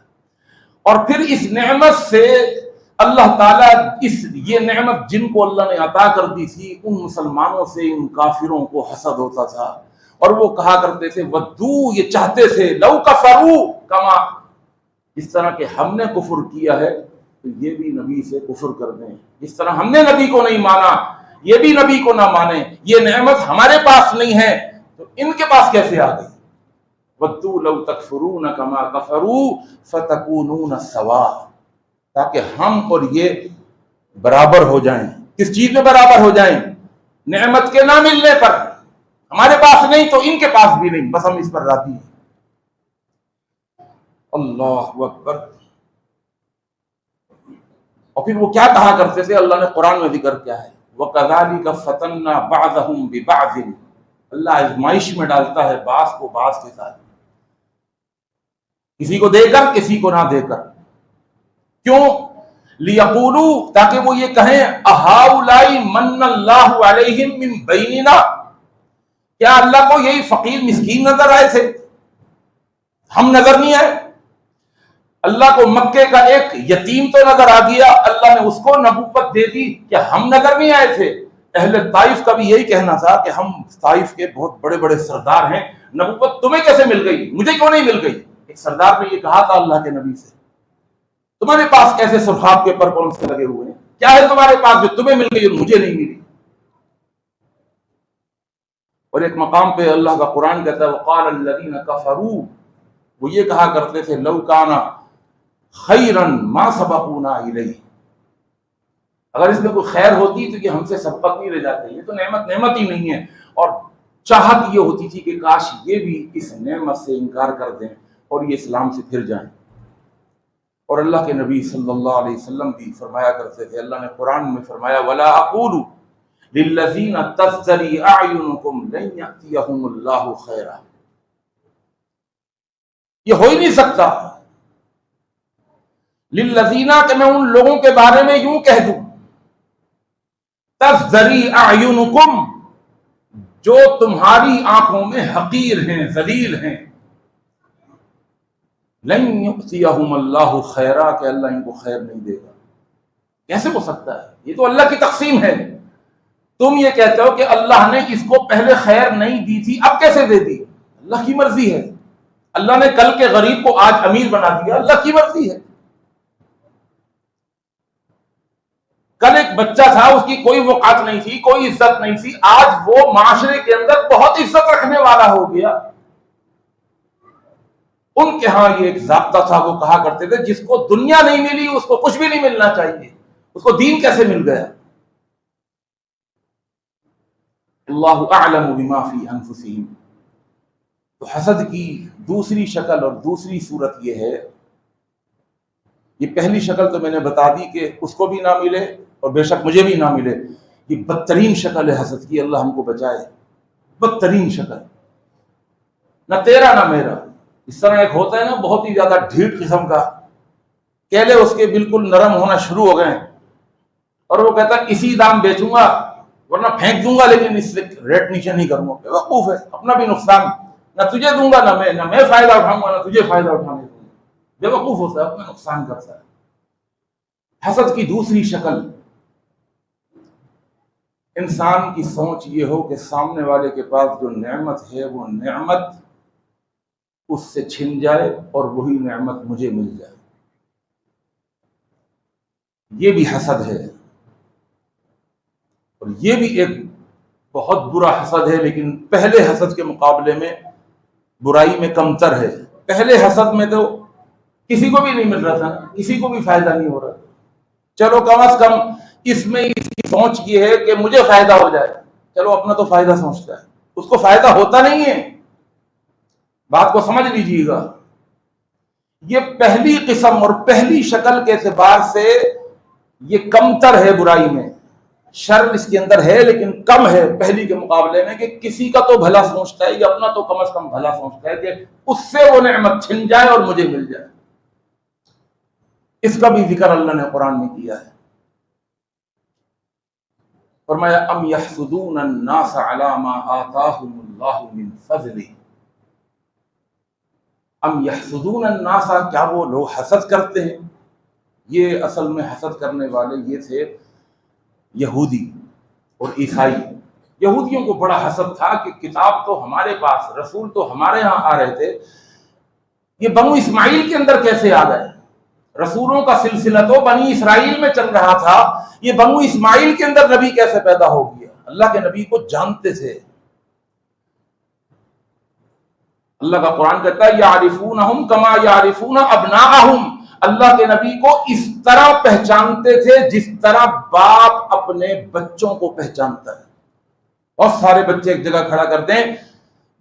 اور پھر اس نعمت سے اللہ تعالیٰ، یہ نعمت جن کو اللہ نے عطا کر دی تھی، ان مسلمانوں سے ان کافروں کو حسد ہوتا تھا، اور وہ کہا کرتے تھے ودو، یہ چاہتے تھے، لو کفروا کما، جس طرح کہ ہم نے کفر کیا ہے تو یہ بھی نبی سے کفر کر دیں، جس طرح ہم نے نبی کو نہیں مانا یہ بھی نبی کو نہ مانے. یہ نعمت ہمارے پاس نہیں ہے تو ان کے پاس کیسے آ گئی؟ ودو لو تکفرون کما کفروا فتکونون سواء، تاکہ ہم اور یہ برابر ہو جائیں. کس چیز میں برابر ہو جائیں؟ نعمت کے نہ ملنے پر. ہمارے پاس نہیں تو ان کے پاس بھی نہیں، بس ہم اس پر راضی ہیں. اللہ اکبر. اور پھر وہ کیا کہا کرتے تھے؟ اللہ نے قرآن میں ذکر کیا ہے، وَكَذَلِكَ فَتَنَّا بَعْضَهُمْ بِبَعْضٍ، اللہ آزمائش میں ڈالتا ہے بعض کو بعض کے ساتھ، کسی کو دے کر کسی کو نہ دے کر. کیوں؟ لِيَقُولُوا، تاکہ وہ یہ کہیں أَهَؤُلَاءِ مَنَّ اللَّهُ عَلَيْهِمْ مِنْ بَيْنِنَا، کیا اللہ کو یہی فقیر مسکین نظر آئے تھے، ہم نظر نہیں آئے؟ اللہ کو مکے کا ایک یتیم تو نظر آ گیا، اللہ نے اس کو نبوت دے دی، کیا ہم نظر نہیں آئے تھے؟ اہل طائف کا بھی یہی کہنا تھا کہ ہم طائف کے بہت بڑے بڑے سردار ہیں، نبوت تمہیں کیسے مل گئی، مجھے کیوں نہیں مل گئی؟ ایک سردار نے یہ کہا تھا اللہ کے نبی سے، تمہارے پاس ایسے سبحات کے پر کون سے لگے ہوئے ہیں، کیا ہے تمہارے پاس جو تمہیں مل گئی اور مجھے نہیں ملی؟ اور ایک مقام پہ اللہ کا قرآن کہتا ہے وقال الذین کفروا، وہ یہ کہا کرتے تھے لو کان خیرا ما سبقونا الیہ، اگر اس میں کوئی خیر ہوتی تو یہ ہم سے سبقت نہیں لے جاتے، یہ تو نعمت ہی نہیں ہے، اور چاہت یہ ہوتی تھی کہ کاش یہ بھی اس نعمت سے انکار کر دیں اور یہ اسلام سے پھر جائیں۔ اور اللہ کے نبی صلی اللہ علیہ وسلم بھی فرمایا کرتے تھے، اللہ نے قرآن میں فرمایا ولا اقول للذین تزدری اعینکم لن یأتیہم اللہ خیرا، یہ ہو ہی نہیں سکتا للذین کہ میں ان لوگوں کے بارے میں یوں کہہ دوں تزدری اعینکم جو تمہاری آنکھوں میں حقیر ہیں، ذلیل ہیں، لن یؤتیہم اللہ خیرا کہ اللہ ان کو خیر نہیں دے گا۔ کیسے ہو سکتا ہے؟ یہ تو اللہ کی تقسیم ہے، تم یہ کہتے ہو کہ اللہ نے اس کو پہلے خیر نہیں دی تھی اب کیسے دے دی؟ اللہ کی مرضی ہے، اللہ نے کل کے غریب کو آج امیر بنا دیا، اللہ کی مرضی ہے۔ کل ایک بچہ تھا، اس کی کوئی وقعت نہیں تھی، کوئی عزت نہیں تھی، آج وہ معاشرے کے اندر بہت عزت رکھنے والا ہو گیا۔ ان کے ہاں یہ ایک ضابطہ تھا، وہ کہا کرتے تھے جس کو دنیا نہیں ملی اس کو کچھ بھی نہیں ملنا چاہیے، اس کو دین کیسے مل گیا؟ اللہ اعلم بما فی انفسہم۔ تو حسد کی دوسری شکل اور دوسری صورت یہ ہے، یہ پہلی شکل تو میں نے بتا دی کہ اس کو بھی نہ ملے اور بے شک مجھے بھی نہ ملے، یہ بدترین شکل ہے حسد کی، اللہ ہم کو بچائے، بدترین شکل، نہ تیرا نہ میرا۔ اس طرح ایک ہوتا ہے نا بہت ہی زیادہ ڈھیٹ قسم کا، کیلے اس کے بالکل نرم ہونا شروع ہو گئے اور وہ کہتا ہے اسی دام بیچوں گا ورنہ پھینک دوں گا لیکن اس سے ریٹ نیچے نہیں کروں گا۔ بیوقوف ہے، اپنا بھی نقصان، نہ تجھے دوں گا نہ میں فائدہ اٹھاؤں گا نہ تجھے فائدہ اٹھانے دوں گا۔ بیوقوف ہوتا ہے، اپنا نقصان کرتا ہے۔ حسد کی دوسری شکل، انسان کی سوچ یہ ہو کہ سامنے والے کے پاس جو نعمت ہے وہ نعمت اس سے چھن جائے اور وہی نعمت مجھے مل جائے، یہ بھی حسد ہے۔ اور یہ بھی ایک بہت برا حسد ہے، لیکن پہلے حسد کے مقابلے میں برائی میں کمتر ہے۔ پہلے حسد میں تو کسی کو بھی نہیں مل رہا تھا، کسی کو بھی فائدہ نہیں ہو رہا، چلو کم از کم اس میں اس کی سوچ یہ ہے کہ مجھے فائدہ ہو جائے، چلو اپنا تو فائدہ سوچتا ہے، اس کو فائدہ ہوتا نہیں ہے۔ بات کو سمجھ لیجیے گا، یہ پہلی قسم اور پہلی شکل کے اعتبار سے یہ کمتر ہے برائی میں، شر اس کے اندر ہے لیکن کم ہے پہلی کے مقابلے میں، کہ کسی کا تو بھلا سوچتا ہے، یا اپنا تو کم از کم بھلا سوچتا ہے کہ اس سے وہ نعمت چھن جائے اور مجھے مل جائے۔ اس کا بھی ذکر اللہ نے قرآن میں کیا ہے، فرمایا ام یحسدون الناس علی ما آتاہم اللہ من فضلہ، ام یحسدون الناس، کیا وہ لوگ حسد کرتے ہیں؟ یہ اصل میں حسد کرنے والے یہ تھے یہودی اور عیسائی۔ یہودیوں کو بڑا حسد تھا کہ کتاب تو ہمارے پاس، رسول تو ہمارے ہاں آ رہے تھے، یہ بنو اسماعیل کے اندر کیسے آ گئے؟ رسولوں کا سلسلہ تو بنی اسرائیل میں چل رہا تھا، یہ بنو اسماعیل کے اندر نبی کیسے پیدا ہو گیا؟ اللہ کے نبی کو جانتے تھے۔ اللہ کا قرآن کہتا ہے یعرفونہم کما یعرفون ابناءہم، اللہ کے نبی کو اس طرح پہچانتے تھے جس طرح باپ اپنے بچوں کو پہچانتا ہے۔ بہت سارے بچے ایک جگہ کھڑا کرتے ہیں،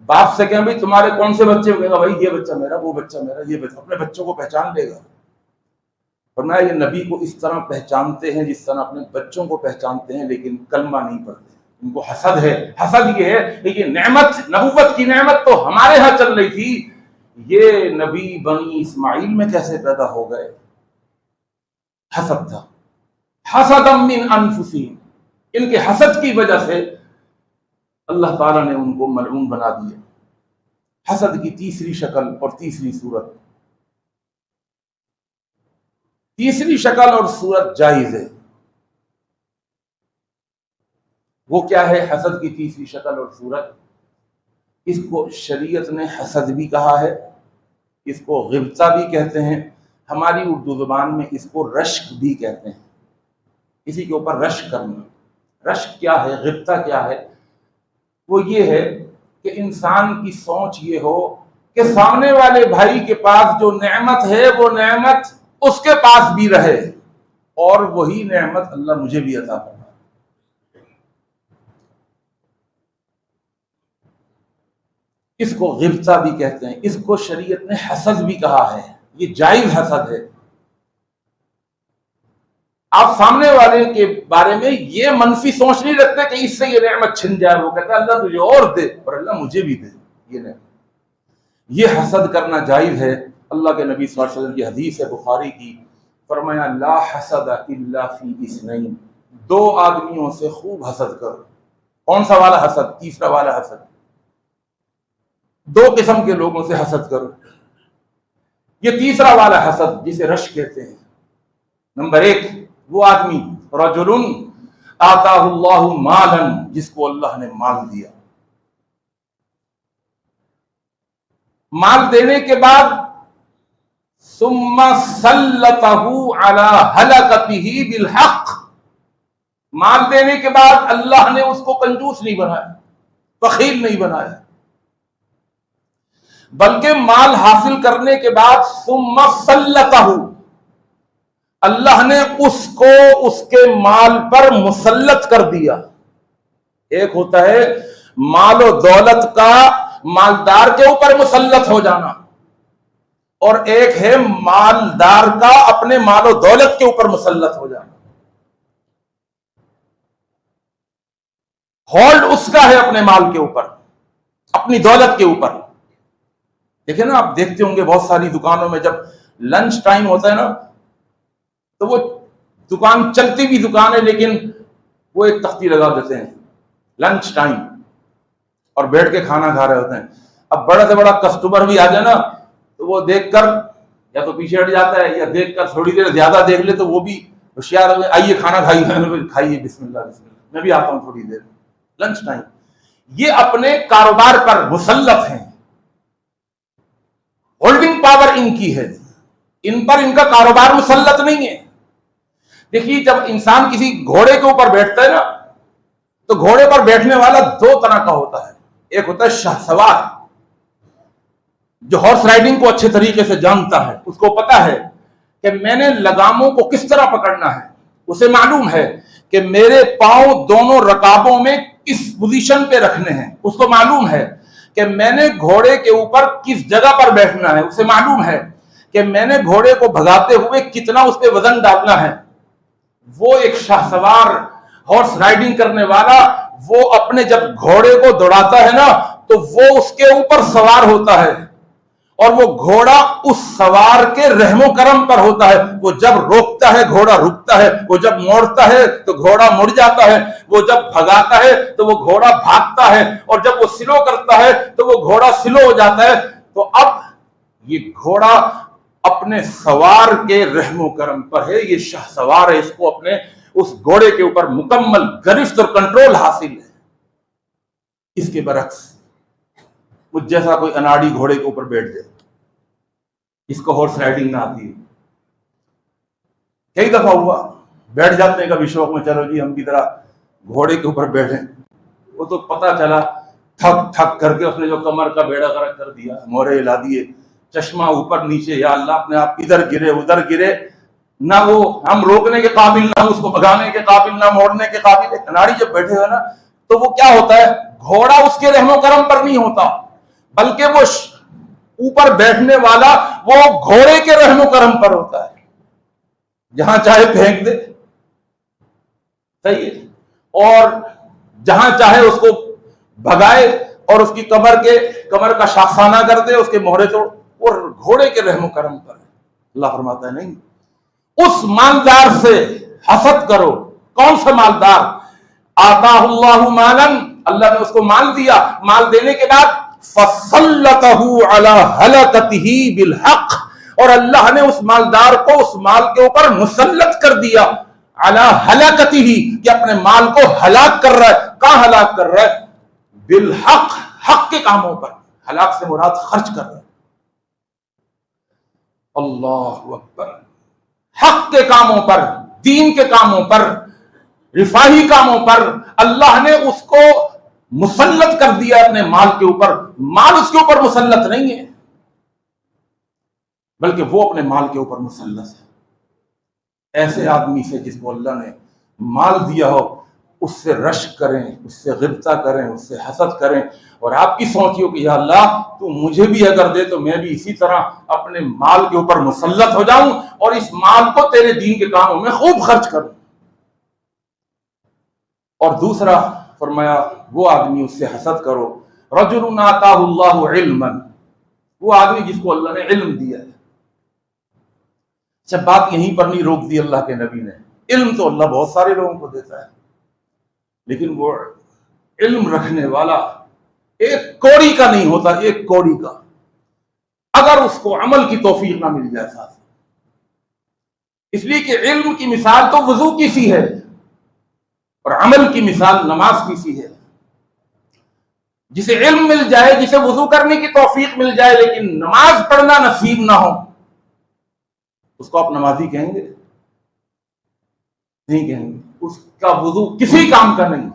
باپ سے کہیں بھائی تمہارے کون سے بچے؟ کہے گا بھائی یہ بچہ میرا، وہ بچہ میرا، یہ بچہ، اپنے بچوں کو پہچان لے گا۔ فرمایا یہ نبی کو اس طرح پہچانتے ہیں جس طرح اپنے بچوں کو پہچانتے ہیں، لیکن کلمہ نہیں پڑھتے، ان کو حسد ہے۔ حسد یہ ہے کہ یہ نعمت، نبوت کی نعمت تو ہمارے ہاں چل رہی تھی، یہ نبی بنی اسماعیل میں کیسے پیدا ہو گئے؟ حسد تھا۔ حسدا من انفسہم، ان کے حسد کی وجہ سے اللہ تعالیٰ نے ان کو ملعون بنا دیا۔ حسد کی تیسری شکل اور تیسری صورت، تیسری شکل اور صورت جائز ہے۔ وہ کیا ہے حسد کی تیسری شکل اور صورت؟ اس کو شریعت نے حسد بھی کہا ہے اس کو غبطہ بھی کہتے ہیں، ہماری اردو زبان میں اس کو رشک بھی کہتے ہیں، کسی کے اوپر رشک کرنا۔ رشک کیا ہے، غبطہ کیا ہے؟ وہ یہ ہے کہ انسان کی سوچ یہ ہو کہ سامنے والے بھائی کے پاس جو نعمت ہے وہ نعمت اس کے پاس بھی رہے اور وہی نعمت اللہ مجھے بھی عطا فرمائے۔ اس کو غبطہ بھی کہتے ہیں، اس کو شریعت نے حسد بھی کہا ہے، یہ جائز حسد ہے۔ آپ سامنے والے کے بارے میں یہ منفی سوچ نہیں رکھتے کہ اس سے یہ نعمت چھن جائے، وہ کہتا ہے اللہ تجھے اور دے اور اللہ مجھے بھی دے یہ نعمت۔ یہ حسد کرنا جائز ہے۔ اللہ کے نبی صلی اللہ علیہ وسلم کی حدیث ہے بخاری کی، فرمایا لا حسد الا فی اثنین، دو آدمیوں سے خوب حسد کرو۔ کون سا والا حسد؟ تیسرا والا حسد۔ دو قسم کے لوگوں سے حسد کرو۔ یہ تیسرا والا حسد جسے رشک کہتے ہیں۔ نمبر ایک، وہ آدمی رجل آتاہ اللہ مالا، جس کو اللہ نے مال دیا، مال دینے کے بعد ثم سلطہ علی ہلکتہ بالحق، مال دینے کے بعد اللہ نے اس کو کنجوس نہیں بنایا، بخیل نہیں بنایا، بلکہ مال حاصل کرنے کے بعد ثم سلطہ، اللہ نے اس کو اس کے مال پر مسلط کر دیا۔ ایک ہوتا ہے مال و دولت کا مالدار کے اوپر مسلط ہو جانا، اور ایک ہے مالدار کا اپنے مال و دولت کے اوپر مسلط ہو جانا۔ ہولڈ اس کا ہے اپنے مال کے اوپر، اپنی دولت کے اوپر۔ دیکھیں نا، آپ دیکھتے ہوں گے بہت ساری دکانوں میں جب لنچ ٹائم ہوتا ہے نا، تو وہ دکان چلتی بھی دکان ہے لیکن وہ ایک تختی لگا دیتے ہیں لنچ ٹائم، اور بیٹھ کے کھانا کھا رہے ہوتے ہیں۔ اب بڑا سے بڑا کسٹمر بھی آ جائے نا تو وہ دیکھ کر یا تو پیچھے ہٹ جاتا ہے، یا دیکھ کر تھوڑی دیر زیادہ دیکھ لے تو وہ بھی ہوشیار ہو، آئیے کھانا کھائیے، کھائیے، بسم اللہ بسم اللہ، میں بھی آتا ہوں تھوڑی دیر، لنچ ٹائم۔ یہ اپنے کاروبار پر مسلط ہیں، ہولڈنگ پاور ان کی ہے، ان پر ان کا کاروبار مسلط نہیں ہے۔ دیکھیے، جب انسان کسی گھوڑے کے اوپر بیٹھتا ہے نا تو گھوڑے پر بیٹھنے والا دو طرح کا ہوتا ہے۔ ایک ہوتا ہے شاہ سوار، جو ہارس رائڈنگ کو اچھے طریقے سے جانتا ہے، اس کو پتا ہے کہ میں نے لگاموں کو کس طرح پکڑنا ہے، اسے معلوم ہے کہ میرے پاؤں دونوں رکابوں میں کس پوزیشن پہ رکھنے ہیں، اس کو معلوم ہے کہ میں نے گھوڑے کے اوپر کس جگہ پر بیٹھنا ہے، اسے معلوم ہے کہ میں نے گھوڑے کو بھگاتے ہوئے کتنا اس پہ وزن ڈالنا ہے۔ وہ ایک شاہ سوار ہارس رائڈنگ کرنے والا، وہ اپنے جب گھوڑے کو دوڑاتا ہے نا تو وہ اس کے اوپر سوار ہوتا ہے، اور وہ گھوڑا اس سوار کے رحم و کرم پر ہوتا ہے۔ وہ جب روکتا ہے گھوڑا رکتا ہے، وہ جب موڑتا ہے تو گھوڑا مڑ جاتا ہے، وہ جب بھگاتا ہے تو وہ گھوڑا بھاگتا ہے، اور جب وہ سلو کرتا ہے تو وہ گھوڑا سلو ہو جاتا ہے۔ تو اب یہ گھوڑا اپنے سوار کے رحم و کرم پر ہے، یہ شاہ سوار ہے، اس کو اپنے اس گھوڑے کے اوپر مکمل گرفت اور کنٹرول حاصل ہے۔ اس کے برعکس مجھ جیسا کوئی اناڑی گھوڑے کے اوپر بیٹھ جائے، اس کو ہارس رائڈنگ نہ آتی ہے، کئی دفعہ ہوا بیٹھ جاتے ہیں کبھی شوق میں، چلو جی ہم کی طرح گھوڑے کے اوپر بیٹھیں، وہ تو پتہ چلا تھک تھک کر کے اس نے جو کمر کا بیڑا غرق کر دیا، مورے ہلا دیے، چشمہ اوپر نیچے، یا اللہ اپنے آپ ادھر گرے ادھر گرے، نہ وہ ہم روکنے کے قابل، نہ اس کو بھگانے کے قابل، نہ موڑنے کے قابل۔ اناڑی جب بیٹھے ہوئے نا تو وہ کیا ہوتا ہے، گھوڑا اس کے رحم و کرم پر نہیں ہوتا، بلکہ وہ اوپر بیٹھنے والا وہ گھوڑے کے رحم و کرم پر ہوتا ہے، جہاں چاہے پھینک دے، صحیح ہے، اور جہاں چاہے اس کو بھگائے اور اس کی کمر کا شاخسانہ کر دے، اس کے مہرے توڑ، اور گھوڑے کے رحم و کرم پر ہے۔ اللہ فرماتا ہے نہیں، اس مالدار سے حسد کرو۔ کون سا مالدار؟ آتاہ اللہ مالا، اللہ نے اس کو مال دیا، مال دینے کے بعد فسلطہ علی ہلکتہ بالحق، اور اللہ نے اس مالدار کو اس مال کے اوپر مسلط کر دیا، علی ہلکتہ، کہ اپنے مال کو ہلاک کر رہا ہے۔ کہاں ہلاک کر رہا ہے؟ بالحق، حق کے کاموں پر۔ ہلاک سے مراد خرچ کر رہا ہے، اللہ اکبر. حق کے کاموں پر، دین کے کاموں پر، رفاہی کاموں پر اللہ نے اس کو مسلط کر دیا اپنے مال کے اوپر. مال اس کے اوپر مسلط نہیں ہے، بلکہ وہ اپنے مال کے اوپر مسلط ہے. ایسے آدمی سے جس کو اللہ نے مال دیا ہو، اس سے رشک کریں، اس سے غبطہ کریں، اس سے حسد کریں، اور آپ کی سوچ ہو کہ یا اللہ تو مجھے بھی اگر دے تو میں بھی اسی طرح اپنے مال کے اوپر مسلط ہو جاؤں اور اس مال کو تیرے دین کے کاموں میں خوب خرچ کروں. اور دوسرا فرمایا وہ آدمی اس سے حسد کرو، رجل آتاہ اللہ علما، وہ آدمی جس کو اللہ نے علم دیا ہے. جب بات یہیں پر نہیں روک دی اللہ کے نبی نے. علم تو اللہ بہت سارے لوگوں کو دیتا ہے، لیکن وہ علم رکھنے والا ایک کوڑی کا نہیں ہوتا، ایک کوڑی کا، اگر اس کو عمل کی توفیق نہ مل جائے ساتھ. اس لیے کہ علم کی مثال تو وضو کی سی ہے اور عمل کی مثال نماز کی سی ہے. جسے علم مل جائے، جسے وضو کرنے کی توفیق مل جائے لیکن نماز پڑھنا نصیب نہ ہو، اس کو آپ نمازی کہیں گے؟ نہیں کہیں گے. اس کا وضو کسی کام کا نہیں،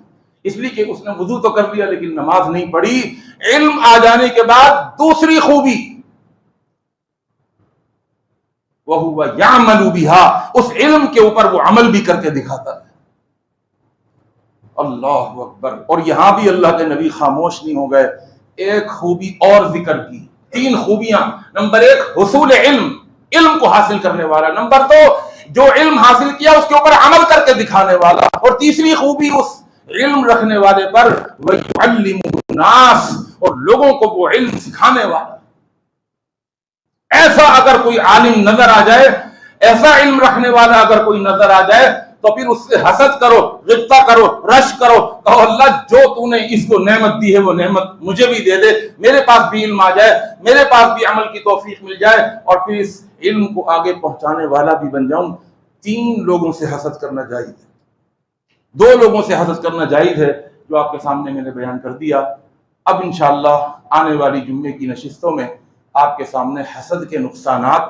اس لیے کہ اس نے وضو تو کر لیا لیکن نماز نہیں پڑھی. علم آ جانے کے بعد دوسری خوبی وَهُوَ يَعْمَلُ بِهَا، اس علم کے اوپر وہ عمل بھی کر کے دکھاتا ہے. اللہ اکبر. اور یہاں بھی اللہ کے نبی خاموش نہیں ہو گئے، ایک خوبی اور ذکر کی. 3 خوبیاں. نمبر 1 حصول علم، علم کو حاصل کرنے والا. نمبر 2 جو علم حاصل کیا اس کے اوپر عمل کر کے دکھانے والا. اور تیسری خوبی اس علم رکھنے والے پر وَيُعَلِّمُ النَّاسَ، اور لوگوں کو وہ علم سکھانے والا. ایسا اگر کوئی عالم نظر آ جائے، ایسا علم رکھنے والا اگر کوئی نظر آ جائے تو پھر اس سے حسد کرو، غبطہ کرو، رشک کرو، کہو اللہ جو تو نے اس کو نعمت دی ہے وہ نعمت مجھے بھی دے دے، میرے پاس بھی علم آ جائے، میرے پاس بھی عمل کی توفیق مل جائے اور پھر اس علم کو آگے پہنچانے والا بھی بن جاؤں. 3 لوگوں سے حسد کرنا جائز ہے. 2 لوگوں سے حسد کرنا جائز ہے جو آپ کے سامنے میں نے بیان کر دیا. اب انشاءاللہ آنے والی جمعے کی نشستوں میں آپ کے سامنے حسد کے نقصانات،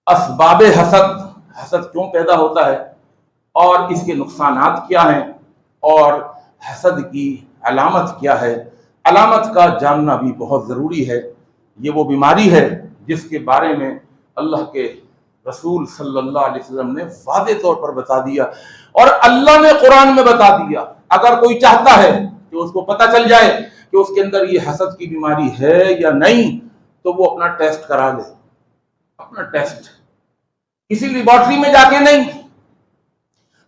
اسباب حسد، حسد کیوں پیدا ہوتا ہے اور اس کے نقصانات کیا ہیں، اور حسد کی علامت کیا ہے. علامت کا جاننا بھی بہت ضروری ہے. یہ وہ بیماری ہے جس کے بارے میں اللہ کے رسول صلی اللہ علیہ وسلم نے واضح طور پر بتا دیا اور اللہ نے قرآن میں بتا دیا. اگر کوئی چاہتا ہے کہ اس کو پتہ چل جائے کہ اس کے اندر یہ حسد کی بیماری ہے یا نہیں تو وہ اپنا ٹیسٹ کرا لے. اپنا ٹیسٹ کسی لیبارٹری میں جا کے نہیں،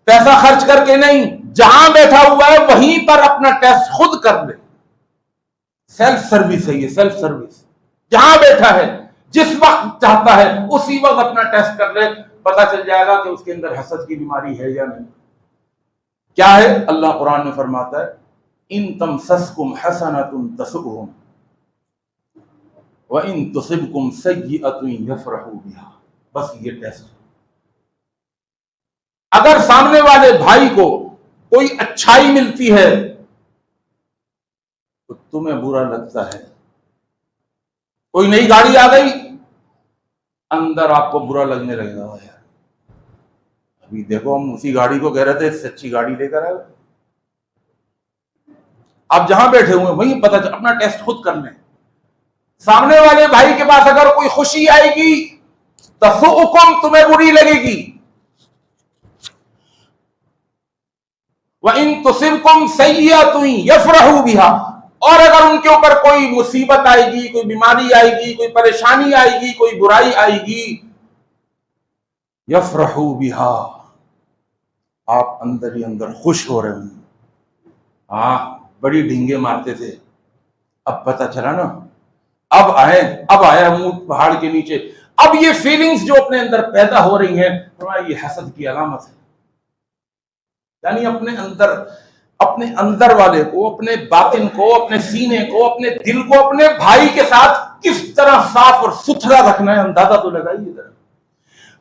پیسہ خرچ کر کے نہیں، جہاں بیٹھا ہوا ہے وہیں پر اپنا ٹیسٹ خود کر لے. سیلف سروس ہے یہ، سیلف سروس. جہاں بیٹھا ہے جس وقت چاہتا ہے اسی وقت اپنا ٹیسٹ کر لے، پتہ چل جائے گا کہ اس کے اندر حسد کی بیماری ہے یا نہیں. کیا ہے؟ اللہ قرآن میں فرماتا ہے ان تمسسکم حسنۃ تسؤہم وَإِن تُصِبْكُمْ سَيِّئَةٌ يَفْرَحُوا بِهَا. بس یہ ٹیسٹ. اگر سامنے والے بھائی کو کوئی اچھائی ملتی ہے تو تمہیں برا لگتا ہے. کوئی نئی گاڑی آ گئی، اندر آپ کو برا لگنے لگے گا. یار ابھی دیکھو ہم اسی گاڑی کو کہہ رہے تھے اس سے اچھی گاڑی لے کر آئے. آپ جہاں بیٹھے ہوئے وہیں پتہ چل، اپنا ٹیسٹ خود کر لیں. سامنے والے بھائی کے پاس اگر کوئی خوشی آئے گی تسؤکم، تمہیں بری لگے گی. وَإِن تُصِبْكُمْ سَيِّئَةٌ يَفْرَحُوا بِهَا، اور اگر ان کے اوپر کوئی مصیبت آئے گی، کوئی بیماری آئے گی، کوئی پریشانی آئے گی، کوئی برائی آئے گی، يَفْرَحُوا بِهَا، آپ اندر ہی اندر خوش ہو رہے ہوں. ہاں بڑی ڈھینگے مارتے تھے، اب پتہ چلا نا، اب آیا منہ پہاڑ کے نیچے. اب یہ فیلنگز جو اپنے اندر پیدا ہو رہی ہیں یہ حسد کی علامت ہے. یعنی اپنے اندر والے کو، اپنے باطن کو، اپنے سینے کو، اپنے دل کو اپنے بھائی کے ساتھ کس طرح صاف اور ستھرا رکھنا ہے اندازہ تو لگائیے ذرا.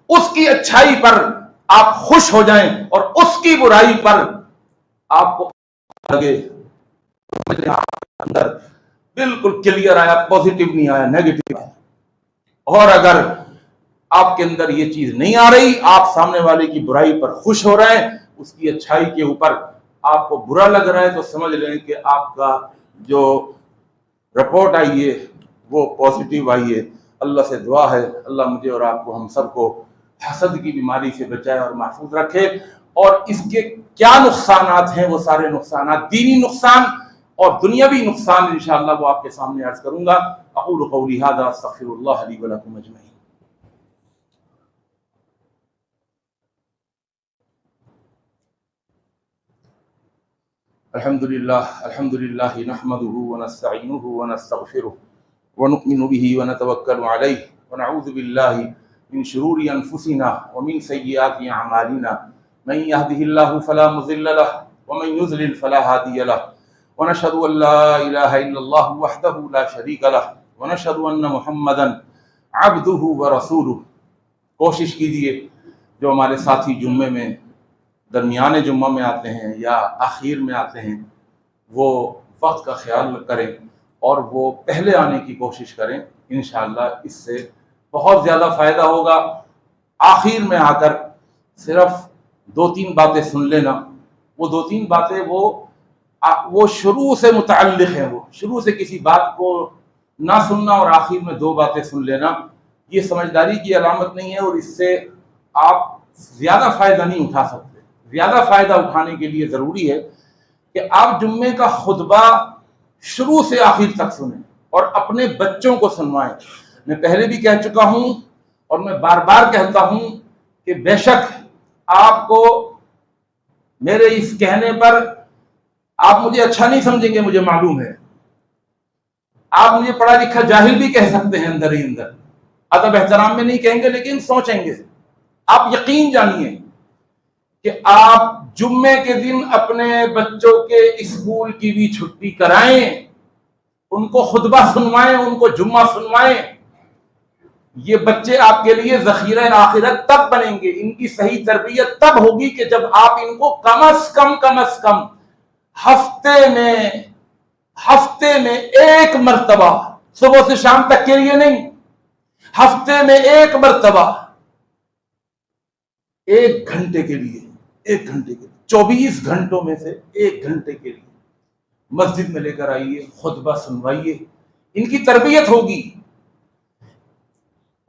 اس کی اچھائی پر آپ خوش ہو جائیں اور اس کی برائی پر آپ کو لگے اندر بالکل کلیئر آیا، پوزیٹو نہیں آیا، نیگیٹو آیا. اور اگر آپ کے اندر یہ چیز نہیں آ رہی، آپ سامنے والے کی برائی پر خوش ہو رہے ہیں، اس کی اچھائی کے اوپر آپ کو برا لگ رہا ہے، تو سمجھ لیں کہ آپ کا جو رپورٹ آئی ہے وہ پازیٹیو آئی ہے۔ اللہ سے دعا ہے اللہ مجھے اور آپ کو، ہم سب کو حسد کی بیماری سے بچائے اور محفوظ رکھے، اور اس کے کیا نقصانات ہیں وہ سارے نقصانات، دینی نقصان اور دنیاوی نقصان انشاءاللہ وہ آپ کے سامنے عرض کروں گا۔ اقول قولی ھذا استغفر اللہ لی ولکم اجمعین۔ الحمد للہ نحمده ونستعینه ونستغفره ونؤمن به ونتوکل علیہ ونعوذ باللہ من شرور انفسنا ومن سیئات اعمالنا، من يهده الله فلا مضل له ومن يضلل فلا هادی له، ونشهد ان لا الہ الا اللہ وحدہ لا شریک له، ونشهد ان محمدا عبدہ ورسولہ۔ کوشش کیجیے جو ہمارے ساتھی جمعے میں درمیان جمعہ میں آتے ہیں یا آخر میں آتے ہیں، وہ وقت کا خیال کریں اور وہ پہلے آنے کی کوشش کریں، انشاءاللہ اس سے بہت زیادہ فائدہ ہوگا۔ آخر میں آ کر صرف 2-3 باتیں سن لینا، وہ 2-3 باتیں وہ شروع سے متعلق ہیں، وہ شروع سے کسی بات کو نہ سننا اور آخر میں 2 باتیں سن لینا، یہ سمجھداری کی علامت نہیں ہے، اور اس سے آپ زیادہ فائدہ نہیں اٹھا سکتے۔ زیادہ فائدہ اٹھانے کے لیے ضروری ہے کہ آپ جمعے کا خطبہ شروع سے آخر تک سنیں اور اپنے بچوں کو سنوائیں۔ میں پہلے بھی کہہ چکا ہوں اور میں بار بار کہتا ہوں کہ بے شک آپ کو میرے اس کہنے پر آپ مجھے اچھا نہیں سمجھیں گے، مجھے معلوم ہے، آپ مجھے پڑھا لکھا جاہل بھی کہہ سکتے ہیں اندر ہی اندر، ادب احترام میں نہیں کہیں گے لیکن سوچیں گے۔ آپ یقین جانیے کہ آپ جمعے کے دن اپنے بچوں کے اسکول کی بھی چھٹی کرائیں، ان کو خطبہ سنوائیں، ان کو جمعہ سنوائیں، یہ بچے آپ کے لیے ذخیرہ آخرت تب بنیں گے، ان کی صحیح تربیت تب ہوگی کہ جب آپ ان کو کم از کم ہفتے میں 1 مرتبہ، صبح سے شام تک کے لیے نہیں، ہفتے میں 1 مرتبہ 1 گھنٹے کے لیے 24 گھنٹوں میں سے 1 گھنٹے کے لیے مسجد میں لے کر آئیے، خطبہ سنوائیے، ان کی تربیت ہوگی۔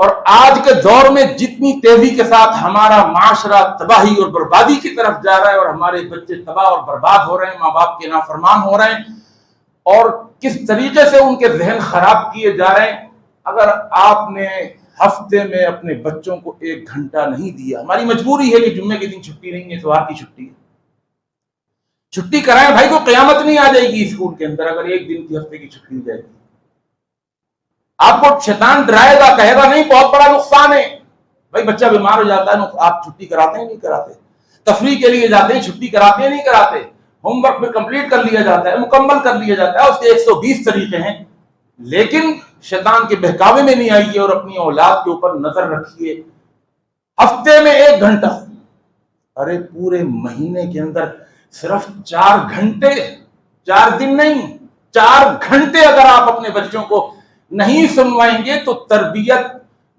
اور آج کے دور میں جتنی تیزی کے ساتھ ہمارا معاشرہ تباہی اور بربادی کی طرف جا رہا ہے، اور ہمارے بچے تباہ اور برباد ہو رہے ہیں، ماں باپ کے نافرمان ہو رہے ہیں، اور کس طریقے سے ان کے ذہن خراب کیے جا رہے ہیں، اگر آپ نے ہفتے میں اپنے بچوں کو 1 گھنٹہ نہیں دیا، ہماری مجبوری ہے کہ جمعے کے دن چھٹی نہیں ہے، اتوار کی چھٹی ہے، چھٹی کرائیں بھائی، کو قیامت نہیں آ جائے گی اسکول کے اندر اگر 1 دن کی ہفتے کی چھٹی ہو جائے گی۔ آپ کو شیطان ڈرائے گا، کہے گا نہیں بہت بڑا نقصان ہے، بھائی بچہ بیمار ہو جاتا ہے، آپ چھٹی کراتے ہیں نہیں کراتے، تفریح کے لیے جاتے ہیں چھٹی کراتے ہیں نہیں کراتے، ہوم ورک بھی کمپلیٹ کر لیا جاتا ہے، مکمل کر لیا جاتا ہے، اس کے 120 طریقے ہیں، لیکن شیطان کے بہکاوے میں نہیں آئیے اور اپنی اولاد کے اوپر نظر رکھیے۔ ہفتے میں 1 گھنٹہ، ارے پورے مہینے کے اندر صرف 4 گھنٹے، 4 دن نہیں، 4 گھنٹے اگر آپ اپنے بچوں کو نہیں سنوائیں گے تو تربیت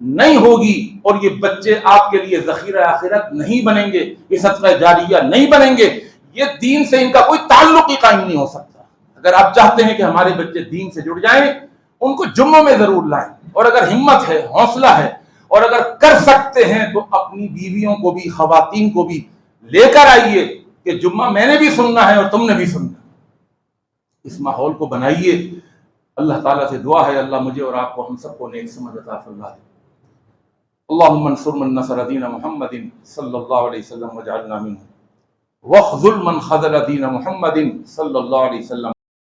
نہیں ہوگی، اور یہ بچے آپ کے لیے ذخیرہ آخرت نہیں بنیں گے، یہ صدقہ جاریہ نہیں بنیں گے، یہ دین سے ان کا کوئی تعلق ہی قائم نہیں ہو سکتا۔ اگر آپ چاہتے ہیں کہ ہمارے بچے دین سے جڑ جائیں، ان کو جمعوں میں ضرور لائیں، اور اگر ہمت ہے، حوصلہ ہے، اور اگر کر سکتے ہیں تو اپنی بیویوں کو بھی، خواتین کو بھی لے کر آئیے کہ جمعہ میں نے بھی سننا ہے اور تم نے بھی سننا ہے۔ اس ماحول کو بنائیے۔ اللہ تعالیٰ سے دعا ہے اللہ مجھے اور آپ کو، ہم سب کو نیک سمجھ عطا فرما دے۔ اللہم انصر من نصر دین محمد صلی اللہ علیہ وسلم واجعلنا منہ، واخذل من خذل دین محمد صلی اللہ علیہ وسلم